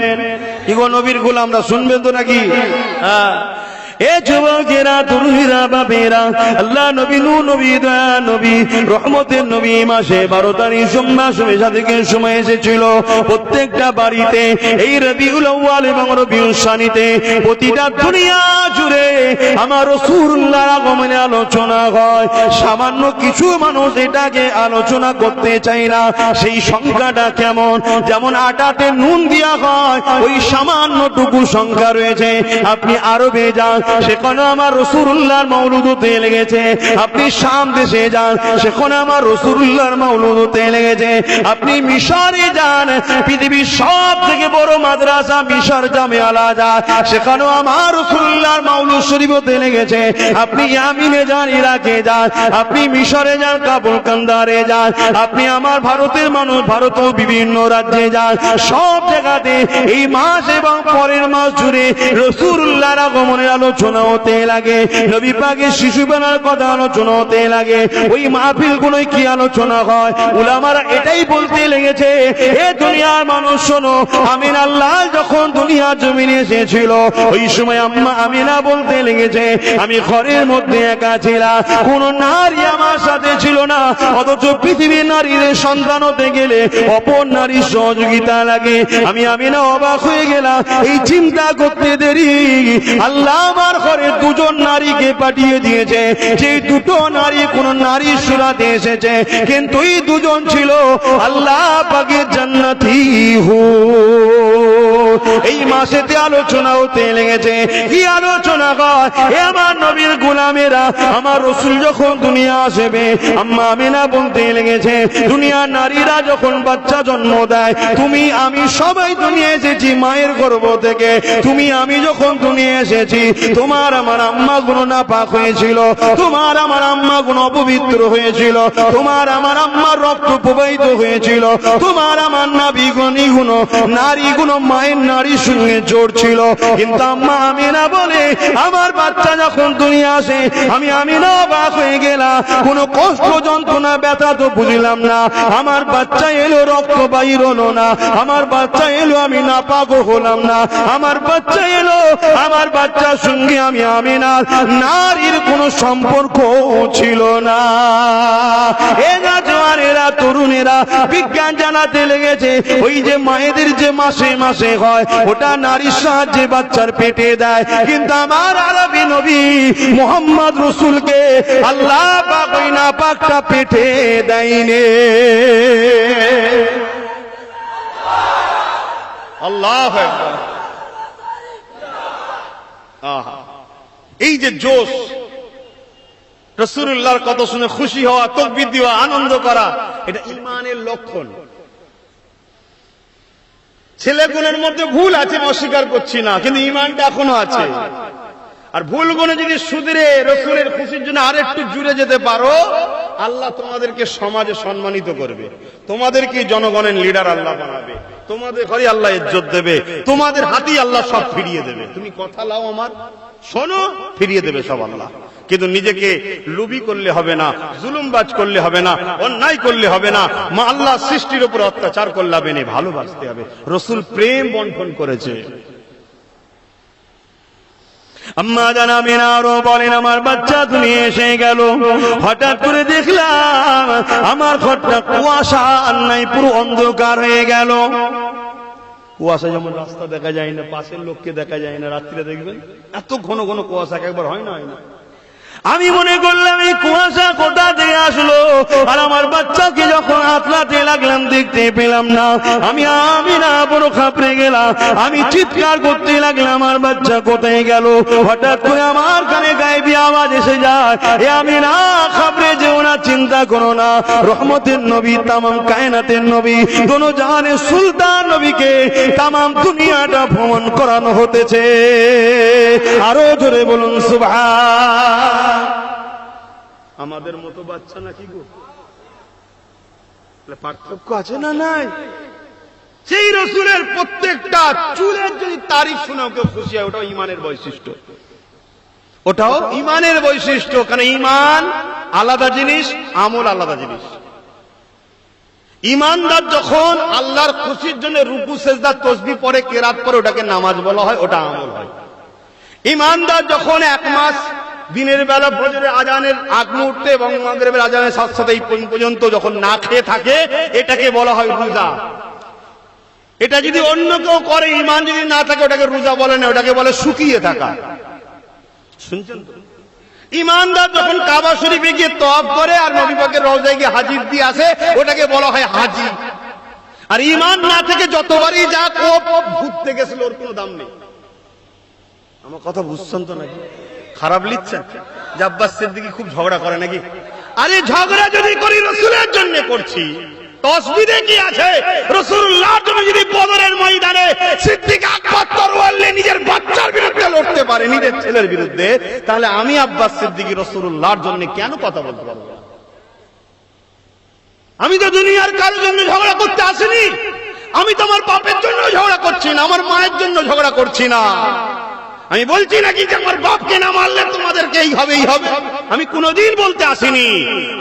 ইগো নবীর গোলামরা শুনবেন তো নাকি? হ্যাঁ। এ যুবকেরা, তরুণীরা, বাপেরা, আল্লাহ নবী, নবী, দয়া নবী, রহমতের নবী মাসে 12 তারিখ সোমবার থেকে সময় এসেছিল প্রত্যেকটা বাড়িতে এই রবিউল আউয়াল এবং রবিউল সানিতে প্রতিটা দুনিয়া জুড়ে আমার রাসূলুল্লাহর আগমনে আলোচনা হয়। সামান্য কিছু মানুষ এটাকে আলোচনা করতে চায় না। সেই সংখ্যাটা কেমন? যেমন আটাতে নুন দেওয়া হয়, ওই সামান্যটুকু সংখ্যা রয়েছে। আপনি আরবে যান, সেখানে আমার রাসূলুল্লাহর মাওলুদ হতে লেগেছে। আপনি শাম দেশে যান, সেখানে আমার রাসূলুল্লাহর মাওলুদ হতে লেগেছে। আপনি মিশরে যান, পৃথিবীর সব থেকে বড় মাদ্রাসা মিশর জামে আল আজহার, সেখানেও আমার রাসূলুল্লাহর মাওলুদ শরীফ হতে লেগেছে। আপনি ইয়ামিনে যান, ইরাকে যান, আপনি মিশরে যান, কাবুল কান্দারে যান, আপনি আমার ভারতের মানুষ ভারতেও বিভিন্ন রাজ্যে যান, সব জায়গাতে এই মাস এবং পরের মাস জুড়ে রাসূলুল্লাহর আগমনের আলোচনা হতে লাগে। নবী পাকের শিশুবেলার কথা আলোচনা হতে লাগে। ওই মাহফিলগুলোয় কি আলোচনা হয়? উলামারা এটাই বলতে লেগেছে, এ দুনিয়ার মানুষ শোনো, আমিনা আল্লাহ যখন দুনিয়া জমিনে এসেছিল, ওই সময় আম্মা আমিনা বলতে লেগেছে, আমি ঘরের মধ্যে একা ছিলাম, কোন নারী আমার সাথে ছিল না। অথচ পৃথিবীর নারীর সন্তান হতে গেলে অপর নারীর সহযোগিতা লাগে। আমি আমিনা অবাক হয়ে গেলাম। এই চিন্তা করতে দেরি, আল্লাহ আমার ঘরে দুজন নারীকে পাঠিয়ে দিয়েছে। যে দুটো নারী কোন নারীর সুরাতে এসেছে, কিন্তু এই দুজন ছিল আল্লাহ পাকের জান্নাতি হুর। এই মাসেতে আলোচনা হতে লেগেছে। কি আলোচনা হয়? হে আমার নবীর গোলামেরা, আমার রাসূল যখন দুনিয়া আসবে, আম্মা আমিনা বলতে লেগেছে, দুনিয়ার নারীরা যখন বাচ্চা জন্ম দেয়, তুমি আমি সবাই দুনিয়া এসেছি মায়ের গর্ভ থেকে। তুমি আমি যখন দুনিয়া এসেছি, তোমার আমার আম্মা গুণ নাপাক হয়েছিল, তোমার আমার আম্মা গুণ অপবিত্র হয়েছিল, তোমার আমার আম্মার রক্ত প্রবাহিত হয়েছিল, তোমার আমার নাভি গুণ নারী গুণ মায়ের নারীর সঙ্গে জোর ছিল। কিন্তু আম্মা আমিনা বলে আমার বাচ্চা যখন দুনিয়া আসে আমি আমিনা অবাক হয়ে গেলাম, কোনো কষ্ট যন্ত্রণা ব্যথা তো বুঝলাম না। আমার বাচ্চা এলো রক্ত বাইর হলো না, আমার বাচ্চা এলো আমি নাপাক হলাম না, আমার বাচ্চা এলো আমার বাচ্চার সঙ্গে আমি আমিনার নারীর কোনো সম্পর্ক ছিল না। এ জওয়ানেরা তরুণেরা বিজ্ঞান জানাতে লেগেছে ওই যে মায়েদের যে মাসে মাসে হয় ওটা নারীর সাহায্যে বাচ্চার পেটে দেয়, কিন্তু আমার আরবি নবী মুহাম্মদ রাসূলকে আল্লাহ পাক ওই নাপাকটা পেটে দেয়নি। আল্লাহু আকবার। আহা, এই যে জোশ, রাসূলুল্লাহর কথা শুনে খুশি হওয়া, তাকবীর দেওয়া, আনন্দ করা, এটা ঈমানের লক্ষণ। ছেলেগুলোর মধ্যে ভুল আছে অস্বীকার করছি না, কিন্তু ঈমানটা এখনো আছে। আর ভুলগুলো যদি শুধরে রাসূলের খুশির জন্য আরেকটু জুড়ে যেতে পারো, আল্লাহ তোমাদেরকে সমাজে সম্মানিত করবে, তোমাদেরকে জনগণের লিডার আল্লাহ বানাবে, তোমাদের ঘরে আল্লাহ ইজ্জত দেবে, তোমাদের হাতেই আল্লাহ সব ফিরিয়ে দেবে। তুমি কথা লাও আমার, শোনো, ফিরিয়ে দেবে সব আল্লাহ। কিন্তু নিজেকে লুবি করলে হবে না, জুলুমবাজ করলে হবে না, অন্যায় করলে হবে না, মা আল্লাহ সৃষ্টির উপর অত্যাচার করলে হবে না, ভালোবাসতে হবে। রাসূল প্রেম বন্টন করেছে। আম্মা জান আমিনা আরো বলেন আমার বাচ্চা দুনিয়া এসে গেল, হঠাৎ করে দেখলাম আমার ঘরটা কুয়াশা আর নাই, পুরো অন্ধকার হয়ে গেল। কুয়াশা যেমন রাস্তা দেখা যায় না, পাশের লোককে দেখা যায় না, রাত্রিরে দেখবেন এত ঘন ঘন কুয়াশা একবার হয় না, হয় না। আমি মনে করলাম এই কুয়াশা কোথা থেকে আসলো, আর আমার বাচ্চাকে যখন আতলাতে লাগলাম দেখতে পেলাম না। আমি আমিনা বড় খাপড়ে গেলাম, আমি চিৎকার করতে লাগলাম আমার বাচ্চা কোথায় গেল। হঠাৎ করে আমার কানে গায়েবী আওয়াজ এসে যায়, এ আমিনা খাপড়ে যেও না, চিন্তা করো না, রহমতের নবী, তামাম কায়নাতের নবী, দোনো জাহানের সুলতান নবীকে তামাম দুনিয়াটা ভ্রমণ করানো হতেছে। আরো জোরে বলুন সুবহান। আমাদের মতো বাচ্চা নাকি গো? পার্থক্য আছে না? নাই। সেই রাসূলের প্রত্যেকটা চুলের যদি তারিফ শোনাও কেউ খুশি হয়, ওটাও ঈমানের বৈশিষ্ট্য, ওটাও ঈমানের বৈশিষ্ট্য। কারণ ঈমান আলাদা জিনিস, আমল আলাদা জিনিস। ঈমানদার যখন আল্লাহর খুশির জন্য রুকু সেজদা তাসবিহ পড়ে, কেরাত পড়ে, ওটাকে নামাজ বলা হয়, ওটা আমল হয়। ঈমানদার যখন এক মাস দিনের বেলা ফজরের আজানের আগ মুহূর্তে এবং মাগরিবের আজানের সাথে সাথে এই পর্যন্ত যখন না খেয়ে থাকে, এটাকে বলা হয় রোজা। এটা যদি অন্য কেউ করে, ঈমান যদি না থাকে, ওটাকে রোজা বলে না, ওটাকে বলে শুকিয়ে থাকা। শুনছেন তো? ঈমানদার যখন কাবা শরীফে গিয়ে তওয়াফ করে আর নবী পাকের রওজায় গিয়ে হাজির দিয়ে আসে, ওটাকে বলা হয় হাজি। আর ঈমান না থেকে যতবারই যাক, ও ঘুরতে গেছিল, ওর কোনো দাম নেই। আমার কথা বুঝছেন তো নাকি? খারাপ লিখছেন যে আব্বাস সিদ্দিকী খুব ঝগড়া করে নাকি? আরে ঝগড়া যদি করি রাসূলের জন্য করছি, তাসবিহে কি আছে? রাসূলুল্লাহর জন্য যদি বদরের ময়দানে সিদ্দিক আকবর তরোয়ার নিয়ে নিজের বাচ্চার বিরুদ্ধে লড়তে পারে, নিজের ছেলের বিরুদ্ধে, তাহলে আমি আব্বাস সিদ্দিকী রাসূলুল্লাহর জন্য কেন কথা বলতে পারবো না? আমি তো দুনিয়ার কারোর জন্য ঝগড়া করতে আসিনি, আমি তো আমার বাপের জন্য ঝগড়া করছি না, আমার মায়ের জন্য ঝগড়া করছি না। আমি বলছি নাকি যে আমার বাপকে না মারলে তোমাদেরকে এই হবে, এই হবে, আমি কোনোদিন বলতে আসিনি।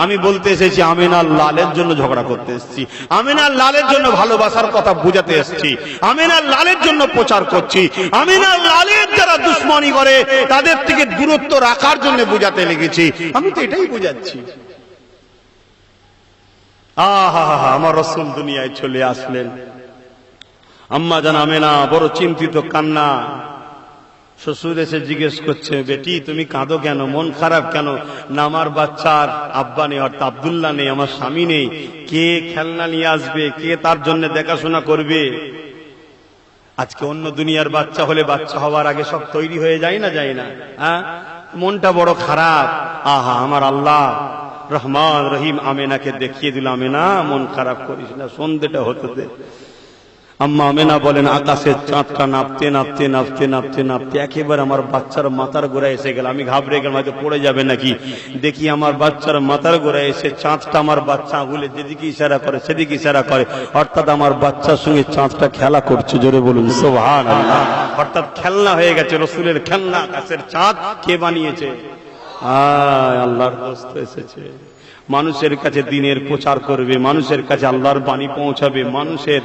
আমি বলতে এসেছি আমিনার লালের জন্য ঝগড়া করতে এসেছি, আমিনার লালের জন্য ভালোবাসার কথা বুঝাতে এসেছি, আমিনার লালের জন্য প্রচার করছি, আমিনার লালের যারা দুশ্মনী করে তাদের থেকে দূরত্ব রাখার জন্য বুঝাতে লেগেছি। আমি তো এটাই বুঝাচ্ছি। আহা, আমার রাসূল দুনিয়ায় চলে আসলেন। আম্মা জান আমিনা বড় চিন্তিত, কান্না। শ্বশুর এসে জিজ্ঞেস করছে, বেটি তুমি কাঁদো কেন, মন খারাপ কেন? না আমার বাচ্চার আব্বা নেই, অর্থাৎ আব্দুল্লাহ নেই, আমার স্বামী নেই, কে খেলনা নিয়ে আসবে, কে তার জন্য দেখাশোনা করবে? আজকে অন্য দুনিয়ার বাচ্চা হলে বাচ্চা হওয়ার আগে সব তৈরি হয়ে যায় না, যায় না? হ্যাঁ, মনটা বড় খারাপ। আহা, আমার আল্লাহ রহমান রহিম আমেনাকে দেখিয়ে দিল, আমেনা মন খারাপ করিস না, সন্ধ্যেটা হতে দে। আম্মা আমেনা বলেন আকাশের চাঁদটা নাপতে নাপতে নাপতে নাপতে নাপতে একেবারে আমার বাচ্চার মাথার গোড়ায় এসে গেল। আমি ঘাবড়ে গেলাম হয়তো পড়ে যাবে নাকি। দেখি আমার বাচ্চার মাথার গোড়ায় এসে চাঁদটা, আমার বাচ্চা আঙুলে যেদিকে ইশারা করে সেদিকে ইশারা করে, অর্থাৎ আমার বাচ্চার সঙ্গে চাঁদটা খেলা করছে। জোরে বলুন সুবহানাল্লাহ। অর্থাৎ খেলনা হয়ে গেছে, রসুলের খেলনা আকাশের চাঁদ। কে বানিয়েছে? আল্লাহর দোস্ত এসেছে। মানুষের কাছে দিনের প্রচার করবে, মানুষের কাছে আল্লাহর বাণী পৌঁছাবে, মানুষের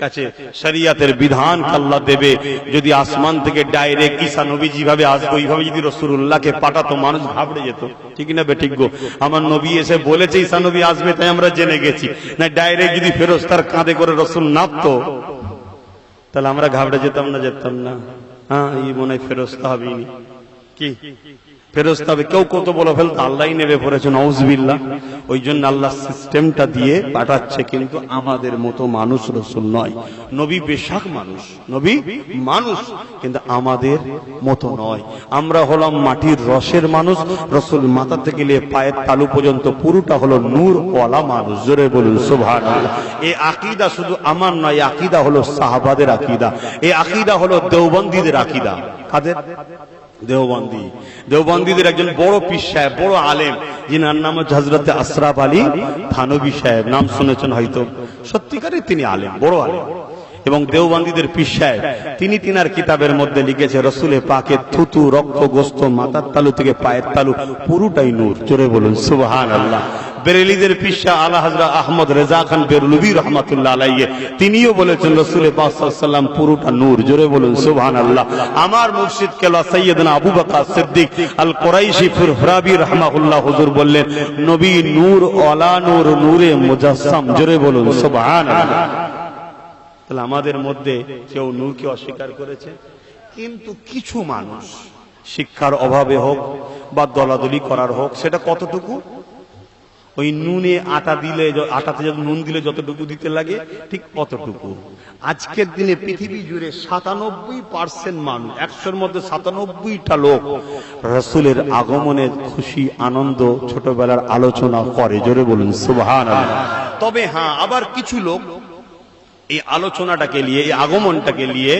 কাছে শরিয়াতের বিধান আল্লাহ দেবে। যদি আসমান থেকে ডাইরেক্ট ঈসা নবী যেভাবে আসবে ওইভাবে যদি রাসূলুল্লাহকে পাঠাতো, মানুষ ঘাবড়ে যেত। ঠিক না বেঠিক গো? আমার নবী এসে বলেছে ঈসা নবী আসবে, তাই আমরা জেনে গেছি। না ডাইরেক্ট যদি ফেরেশতার কাঁধে করে রাসূল নামতো, তাহলে আমরা ঘাবড়ে যেতাম না? যেতাম না। হ্যাঁ, এই মনে হয় ফেরেশতা হবেই কি ফেরেশতা হবে। কেউ কত বলে ফেলতো, আল্লাহই নেমে পড়েছে, নাউজুবিল্লাহ। ওই জন্য আল্লাহ সিস্টেমটা দিয়ে পাঠাচ্ছে, কিন্তু আমাদের মতো মানুষ রসুল নয়। নবী বেশাক মানুষ, নবী মানুষ, কিন্তু আমাদের মতো নয়। আমরা হলাম মাটির রসের মানুষ। রসুল মাথা থেকে নিয়ে পায়ের তালু পর্যন্ত পুরোটা হলো নূর ওয়ালা মানুষ। জোরে বলুন সুবহানাল্লাহ। এই আকীদা শুধু আমার নয়, এই আকীদা হলো সাহাবাদের আকীদা, এই আকীদা হলো দেওবন্দীদের আকীদা। কাদের? দেওবন্দি। দেওবন্দীদের একজন বড় পীর সাহেব, বড় আলেম, যিনার নাম হচ্ছে হযরত আশরাফ আলী থানভী সাহেব। নাম শুনেছেন হয়তো। সত্যিকারের তিনি আলেম, বড় আলেম। এবং দেওবন্দীদের পীর সাহেব, তিনি তিনার কিতাবের মধ্যে লিখেছে রসুলের পাকের থুতু, রক্ত, গোস্ত, মাথার তালু থেকে পায়ের তালু পুরোটাই নূর। জোরে বলুন সুবহানাল্লাহ। বেরেলিদের পীর শাহ আলা হযরত আহমদ রেজা খান বেরলভী রাহমাতুল্লাহ আলাইহি, তিনিও বলেছেন রাসূলের পাক সাল্লাল্লাহু আলাইহি ওয়াসাল্লাম পুরোটা নূর। জোরে বলুন সুবহানাল্লাহ। আমার মুর্শিদ কেবলা সাইয়্যিদনা আবু বকর সিদ্দিক আল কুরাইশি ফুরফুরাবি রাহমাহুল্লাহ হুজুর বললেন, নবী নূর ওয়ালা নূর, নূরে মুজাসসাম। জোরে বলুন সুবহানাল্লাহ। তাহলে আমাদের মধ্যে কেউ নূরকে অস্বীকার করেছে? কিন্তু কিছু মানুষ শিক্ষার অভাবে হোক বা দলাদলি করার হোক, সেটা কতটুকু? ওই নুনে আটা দিলে, আটাতে যত নুন দিলে যতটুকু দিতে লাগে ঠিক অতটুকু। আজকের দিনে পৃথিবী জুড়ে ৯৭% মানুষ, ১০০-র মধ্যে ৯৭টা লোক রাসূলের আগমনের খুশি আনন্দ ছোটবেলার আলোচনা করে। জোরে বলুন সুবহানাল্লাহ। তবে হ্যাঁ, আবার কিছু লোক এই আলোচনাটাকে নিয়ে, এই আগমনটাকে নিয়ে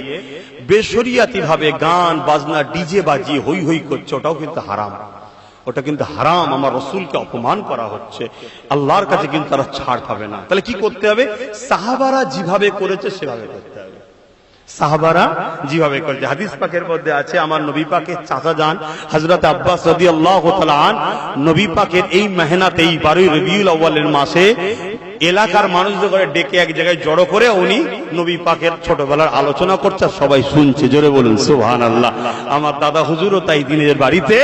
বেশরিয়াতি ভাবে গান বাজনা ডিজে বাজিয়ে হই হই করছে। ওটাও কিন্তু হারাম, ওটা কিন্তু হারাম। আমার রসুলকে অপমান করা হচ্ছে, আল্লাহর কাছে কিন্তু তারা ছাড় পাবে না। তাহলে কি করতে হবে? সাহাবারা যেভাবে করেছে সেভাবে করতে হবে। সাহাবারা যেভাবে করেছে, হাদিস পাকের মধ্যে আছে, আমার নবী পাকের চাচা যান হযরত আব্বাস রাদিয়াল্লাহু তাআলা আন, নবী পাকের এই মেহনাতে, এই 12 রবিউল আউয়ালের মাসে এলাকার মানুষদের করে ডেকে এক জায়গায় জড়ো করে উনি নবী পাকের ছোটবেলার আলোচনা করছে, সবাই শুনছে। জোরে বলুন সুবহানাল্লাহ। আমার দাদা হুজুরও তাই দিনের বাড়িতে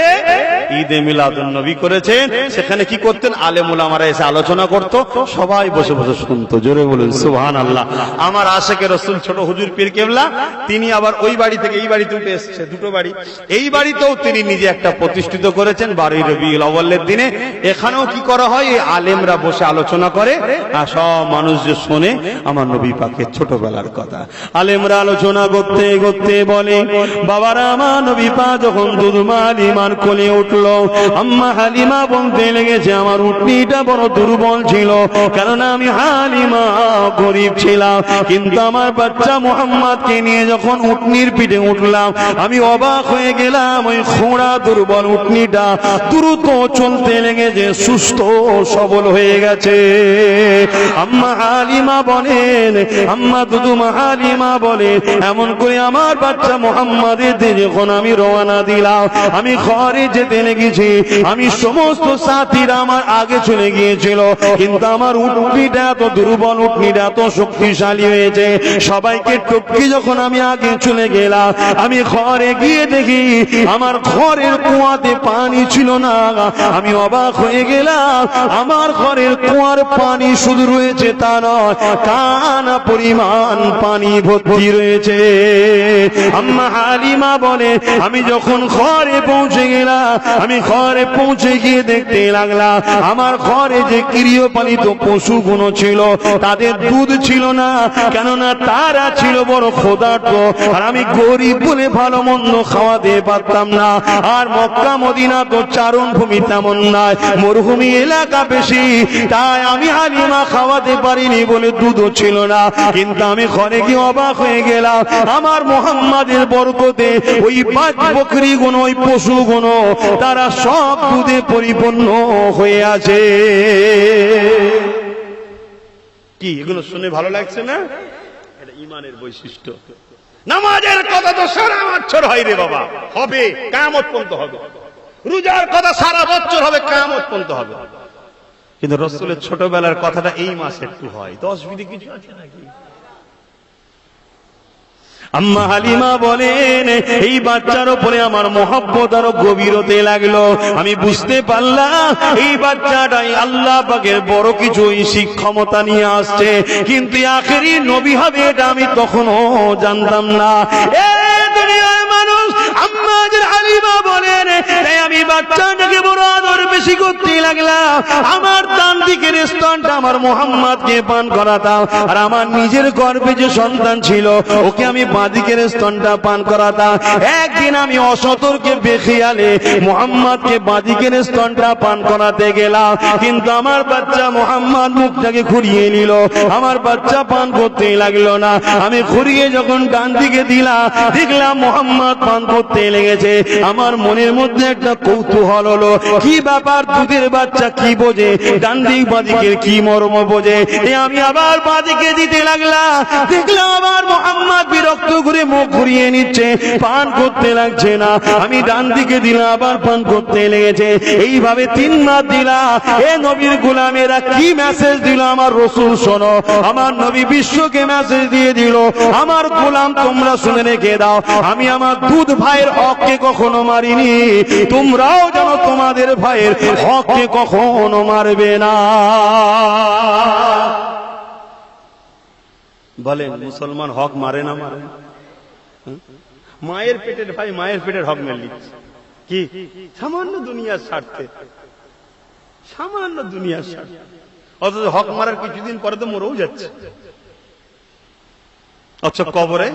ঈদে মিলাদুন নবী করেছেন। সেখানে কি করতেন? আলেম উলামারা এসে আলোচনা করত, সবাই বসে বসে শুনতো। জোরে বলুন সুবহানাল্লাহ। আমার আশেকে রসুল ছোট হুজুর পীর কেবলা, তিনি আবার ওই বাড়ি থেকে এই বাড়িতে উঠে এসেছে, দুটো বাড়ি। এই বাড়িতেও তিনি নিজে একটা প্রতিষ্ঠিত করেছেন 12 রবিউল আউয়ালের দিনে। এখানেও কি করা হয়? এই আলেমরা বসে আলোচনা করে, আর সব মানুষ যে শোনে আমার নবী পাকের ছোটবেলার কথা। আলেমরা আলোচনা করতে করতে বলে, বাবারা, আমার নবী পাক যখন দুধমা হালিমার কোলে উঠলো, আম্মা হালিমা বলতে লেগেছে, আমার উটনিটা বড় দুর্বল ছিল, কেননা আমি হালিমা গরিব ছিলাম, কিন্তু আমার বাচ্চা মুহাম্মদকে নিয়ে যখন উটনির পিঠে উঠলাম, আমি অবাক হয়ে গেলাম। ওই খোঁড়া দুর্বল উটনিটা দ্রুত চলতে লেগেছে, সুস্থ সবল হয়ে গেছে। আম্মা হালিমা বলেন, আম্মা দুদুমা হালিমা বলেন, এমন করে আমার বাচ্চা মুহাম্মাদের দিকে যখন আমি রওনা দিলাম, আমি ঘরে যেতে লেগেছি, আমি সমস্ত সাথীরা আমার আগে চলে গিয়েছিল, কিন্তু আমার উটনিটা এত দুর্বল, উটনিটা এত শক্তিশালী হয়েছে, সবাইকে টপকে যখন আমি আগে চলে গেলাম, আমি ঘরে গিয়ে দেখি আমার ঘরের কুয়াতে পানি ছিল না। আমি অবাক হয়ে গেলাম, আমার ঘরের কুয়ার পানি শুধু রয়েছে তা নয়, কানা পরিমাণ পানি ভর্তি রয়েছে। আম্মা হালিমা বলে, আমি যখন ঘরে পৌঁছে গেলাম, আমি ঘরে পৌঁছে গিয়ে দেখতে লাগলাম আমার ঘরে যে গৃহপালিত পশুগুলো ছিল তাদের দুধ ছিল না, কেননা তারা ছিল বড় ক্ষুধার্ত, আর আমি গরিব বলে ভালো মন্দ খাওয়াতে পারতাম না। আর মক্কা মদিনা তো চারণ ভূমি তেমন নয়, মরুভূমি এলাকা বেশি, তাই আমি হালিমা খাওয়াতে পারিনি বলে দুধও ছিল না। কিন্তু আমি ঘরে গিয়ে অবাক হয়ে গেলাম, আমার মোহাম্মদের বরকতে ওই পাঁচ বকরি গুণ, ওই পশু গুণ তারা সব দুধে পরিপূর্ণ হয়ে আছে। কি এগুলো শুনে ভালো লাগছে না? এটা ঈমানের বৈশিষ্ট্য। নামাজের কথা তো সারা বছর হয় রে বাবা, হবে কিয়ামত পর্যন্ত হবে। রোজার কথা সারা বছর হবে, কিয়ামত পর্যন্ত হবে। কিন্তু রাসূলের ছোটবেলার কথাটা এই মাসে একটু হয়। 10 বিধি কিছু আছে নাকি? আম্মা হালিমা বলেন, এই বাচ্চার উপরে আমার মহব্বত আরো গভীর হতে লাগলো। আমি বুঝতে পারলাম এই বাচ্চাটাই আল্লাহ পাকের বড় কিছু ক্ষমতা নিয়ে আসছে, কিন্তু আখেরি নবী হবে এটা আমি তখনও জানতাম না। দুনিয়ার মানুষ আম্মা হালিমা বলেন, তাই আমি বাচ্চাটাকে বড় আদর বেশি করতে লাগলাম। আমার ডান দিকের স্তনটা আমার মোহাম্মদকে পান করাতাম, আর আমার নিজের গর্ভে যে সন্তান ছিল ওকে আমি বাঁদিকের স্তনটা পান করাতাম। একদিন আমি অসতর্কে বেখিয়ালে মোহাম্মদকে বাঁদিকের স্তনটা পান করাতে গেলাম, কিন্তু আমার বাচ্চা মোহাম্মদ মুখটাকে ঘুরিয়ে নিল, আমার বাচ্চা পান করতে লাগলো না। আমি ঘুরিয়ে যখন ডান দিকে দিলাম, দেখলাম মোহাম্মদ পান করতে লেগেছে। আমার মনের মধ্যে একটা কৌতূহল হলো, কি ব্যাপার, দুধের বাচ্চা কি বোঝে, ডান দিক বাঁদিকের কি মর্ম বোঝে। আমি আবার বাঁদিকে দিতে লাগলাম, দেখলাম আবার মোহাম্মদ বিরক্ত করে মুখ ঘুরিয়ে নিচ্ছে, পান করতে লাগছে না। আমি ডান দিকে দিলাম, আবার পান করতে লেগেছে। এইভাবে 3 মাস দিলাম। এ নবীর গোলামেরা কি মেসেজ দিল আমার রাসূল শোনো। আমার নবী বিশ্বকে মেসেজ দিয়ে দিল, আমার গোলাম তোমরা শুনে রেখে দাও, আমি আমার দুধ ভাইয়ের হককে কখনো মারিনি, তোমরাও যেন তোমাদের ভাইয়ের হককে কখনো মারবে না। বলেন মুসলমান হক মারে না মারে? মায়ের পেটের ভাই মায়ের পেটের হক মেরে নিচ্ছে। কি সামান্য দুনিয়ার স্বার্থে, সামান্য দুনিয়ার স্বার্থে, অথচ হক মারার কিছুদিন পরে তো মরেও যাচ্ছে। আচ্ছা, কবরে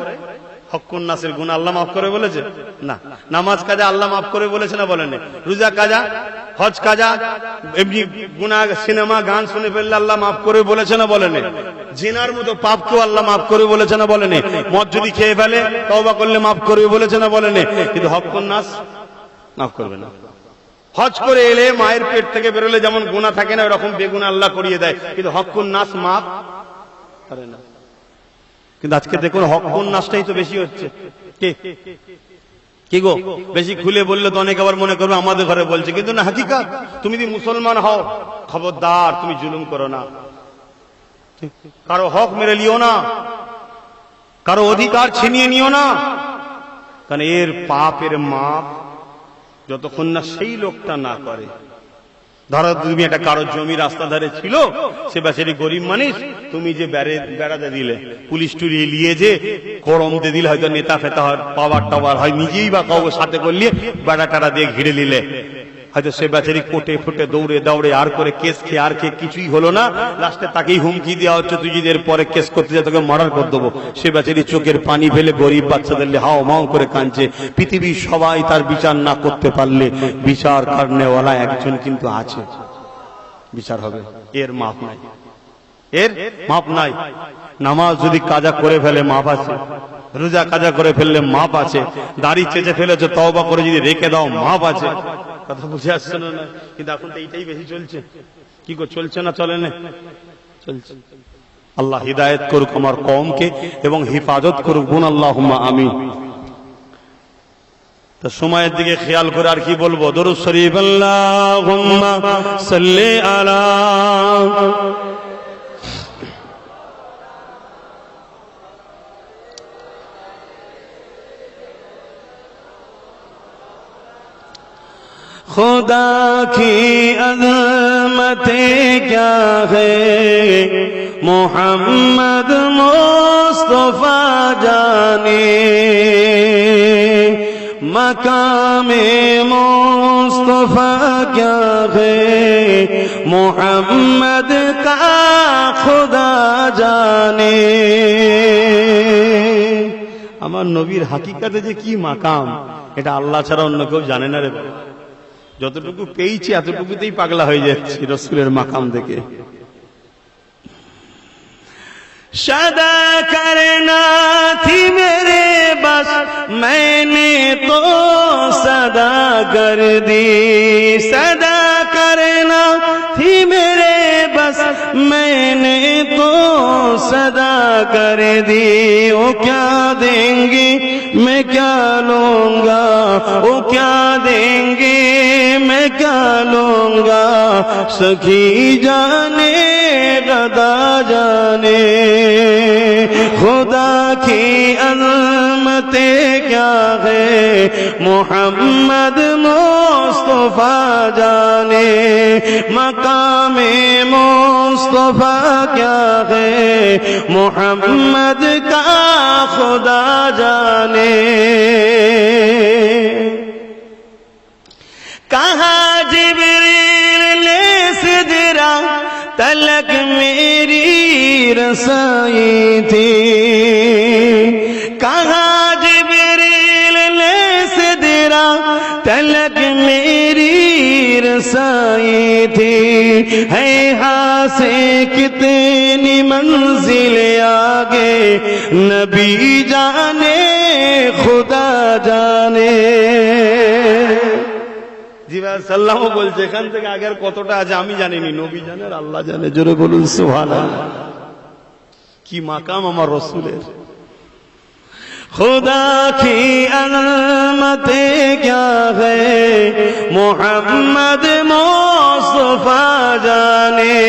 হকুন নাসের গুনাহ আল্লাহ মাফ করে বলেছে না? নামাজ কাজা আল্লাহ মাফ করে বলেছে না বলেন? রোজা কাজা, হজ কাজা, এমনি গুনাহ, সিনেমা গান শুনে ফেললে আল্লাহ মাফ করে বলেছে না বলেন? জিনার মতো পাপ তো আল্লাহ মাফ করে বলেছে না বলেন? মদ যদি খেয়ে ফেলে তওবা করলে মাফ করে বলেছে না বলেন? কিন্তু হকুন নাস মাফ করবে না। হজ করে এলে মায়ের পেট থেকে বেরোলে যেমন গুনাহ থাকে না, এরকম বেগুনাহ আল্লাহ করিয়ে দেয়, কিন্তু হকুন নাস মাফ করে না। কিন্তু আজকে দেখুন হকুন নাসটাই তো বেশি হচ্ছে। কি গো, বেশি খুলে বললে তো অনেকে আবার মনে করবে আমাদের ঘরে বলছে, কিন্তু না, হাকিকাত। তুমি যদি মুসলমান হও, খবরদার তুমি জুলুম করো না, কারো হক মেরে লিও না, কারো অধিকার ছিনিয়ে নিও না, কারণ এর পাপের মাপ যতক্ষণ না সেই লোকটা না করে। ধরো তুমি একটা কারো জমি রাস্তা ধারে ছিল, সে বেচারি গরিব মানুষ, তুমি যে বেড়াতে দিলে, পুলিশ টুরিয়ে নিয়ে যে করমতে দিলে, হয়তো নেতা ফেতা হয়, পাওয়ার টাওয়ার হয়, নিজেই বা কাউকে সাথে করলে বেড়া টাড়া দিয়ে ঘিরে নিলে, হয়তো সে বেচারি কোটে ফুটে দৌড়ে দৌড়ে আর করে কেস খেয়ে আর খেয়ে কিছুই হলো না, লাস্টে তাকেই হুমকি দেওয়া হচ্ছে, তুই যদি এর পরে কেস করতে যা তোকে মার্ডার করে দেবো। সে বেচারি চোখের পানি ফেলে গরিব বাচ্চাদের হাও মাও করে কাঁদছে। পৃথিবীর সবাই তার বিচার না করতে পারলে বিচার করনেওয়ালা একজন কিন্তু আছে, বিচার হবে। এর মাপ নাই, এর মাপ নাই। নামাজ যদি কাজা করে ফেলে মাপ আছে, রোজা কাজা করে ফেললে মাপ আছে, দাড়ি চেঁচে ফেলেছে তওবা করে যদি রেখে দাও মাপ আছে। কথা বুঝে আসছে না? কিন্তু এখন তো এইটাই বেশি চলছে। কি গো, চলছে না চলে না? চলছে। আল্লাহ হিদায়াত করুক আমার কওমকে এবং হিফাজত করুক, বোন আল্লাহুম্মা আমিন। তো সময়ের দিকে খেয়াল করে আর কি বলবো, দরুদ শরীফ আল্লাহুম্মা সাল্লি আলা खुदा की अज़मतें क्या है, मोहम्मद मुस्तफा जाने, मकामे मुस्तफा क्या है मोहम्मद का खुदा जाने। আমার নবীর হাকিকাতে যে কি মাকাম এটা আল্লাহ ছাড়া অন্য কেউ জানে না রে। যতটুকু পেয়েছি এতটুকুতেই পাগলা হয়ে যাচ্ছি রাসূলের মাকাম দেখে। सदा करना थी मेरे बस मैंने तो सदा कर दी। सदा करना थी मेरे बस मैंने तो सदा कर दी। वो क्या देंगे मैं क्या लूंगा, वो क्या देंगे मैं क्या लूंगा, सखी जाने गदा जाने। खुदा की अज़मते क्या है मोहम्मद मुस्तफा जाने। मकामे मुस्तफा क्या है मोहम्मद का खुदा जाने। कहा जिब्रील ने सिदरा तलक मेरी रसाई थी। कहा जिब्रील ने सिदरा तलक मेरी रसाई थी। है यहाँ से कितनी मंजिल आगे नबी जाने खुदा जाने। সাল্লামও বলছে এখান থেকে আগের কতটা আছে আমি জানিনি, নবী জানে আর আল্লাহ জানে। জোরে বলুন সুবহানাল্লাহ। কি মাকাম আমার রাসূলের। खुदा की अज़मते क्या है मोहम्मद मुस्तफा जाने।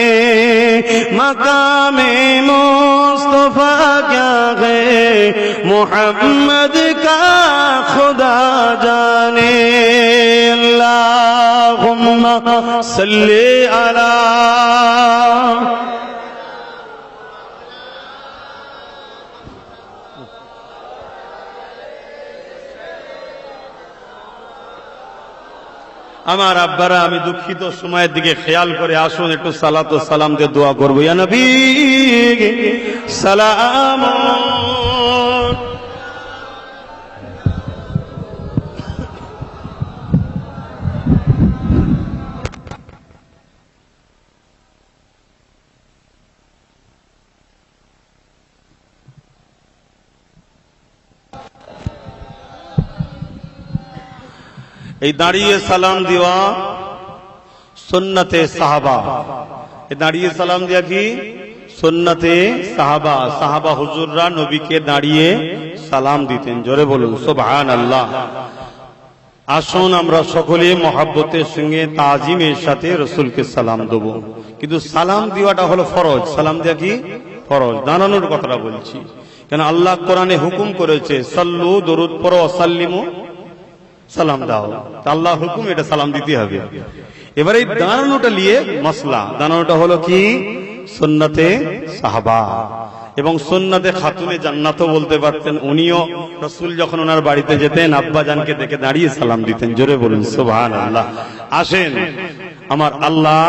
मकामे मुस्तफा क्या है मोहम्मद का खुदा जाने। अल्लाहुम्मा सल्ली अला। আমার আব্বারা আমি দুঃখিত সময়ের দিকে খেয়াল করে আসুন একটু সালাত ও সালাম দিয়ে দোয়া করব। ইয়া নবী সালাম। এই দাঁড়িয়ে সালাম দেওয়া সুন্নতে সাহাবা। এই দাঁড়িয়ে সালাম দেওয়া কি সুন্নতে সাহাবা। সাহাবা হুজুররা নবীকে দাঁড়িয়ে সালাম দিতেন। জোরে বলুন সুবহানাল্লাহ। আসুন আমরা সকলে মহব্বতের সঙ্গে তাজিমের সাথে রাসূলকে সালাম দেব। কিন্তু সালাম দেওয়াটা হলো ফরজ। সালাম দেওয়া কি ফরজ। দাঁড়ানোর কথাটা বলছি কেন আল্লাহ কোরআনে হুকুম করেছে সাল্লু দরুদ পড়ো সাল্লিমু সালাম দাও। আল্লাহ হুকুম এটা সালাম দিতে হবে। এবারে এই দাঁড়ানোটা নিয়ে মাসলা। দাঁড়ানোটা হলো কি সুন্নতে সাহাবা এবং সুন্নতে খাতুনে জান্নাতও বলতে পারতেন। উনিও রাসূল যখন ওনার বাড়িতে যেতেন আব্বা জানকে দেখে দাঁড়িয়ে সালাম দিতেন। জোরে বলুন সুবহানাল্লাহ। আসেন আমার আল্লাহ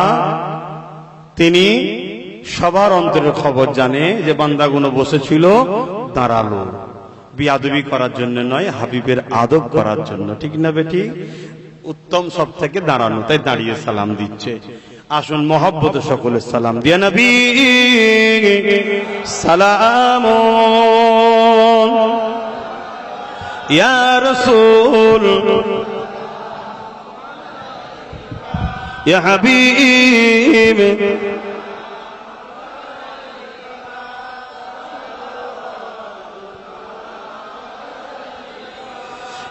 তিনি সবার অন্তরের খবর জানে যে বান্দাগুলো বসেছিল দাঁড়ালো বিয়াদবি করার জন্য নয়, হাবিবের আদব করার জন্য। ঠিক না বেটি? উত্তম সব থেকে দাঁড়ানো, তাই দাঁড়িয়ে সালাম দিচ্ছে। আসুন মহব্বত সকলে সালাম দিয়া নবী সালাম ইয়া রাসূল ইয়া হাবিব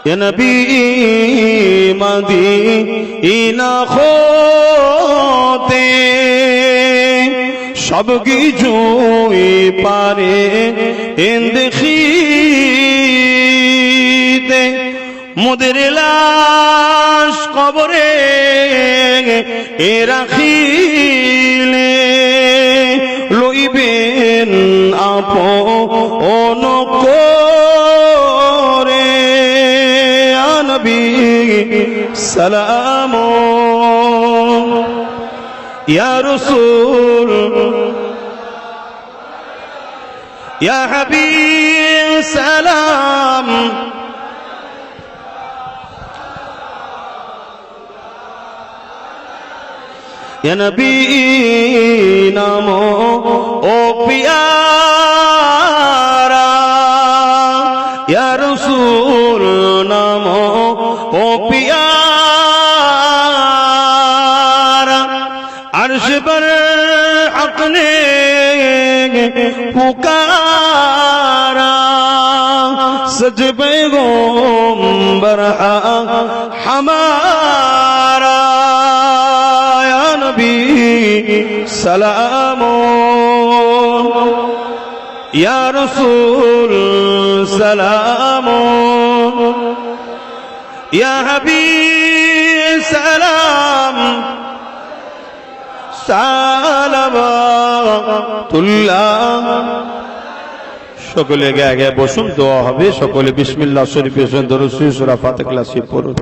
ইয়া নবী মদিনা হতে সব কিছুই পারে দেখিতে মোদের লাশ কবরে রাখিলে লইবেন আপন করে সালাম ইয়া রাসূল ইয়া হাবিব সালাম ইয়া নবী নামো ও পিয়ারা ইয়া রাসূল নামো ও পিয়ারা अर्श पर हक ने पुकारा सज पैगंबर हमारा या नबी सलाम या रसूल सलाम या हबीब सलाम সালাওয়াতুল্লাহ সকলে আগে বসুন দোয়া হবে সকলে বিসমিল্লাহ শরীফে দরুদ সূরা ফাতিহা পড়ুন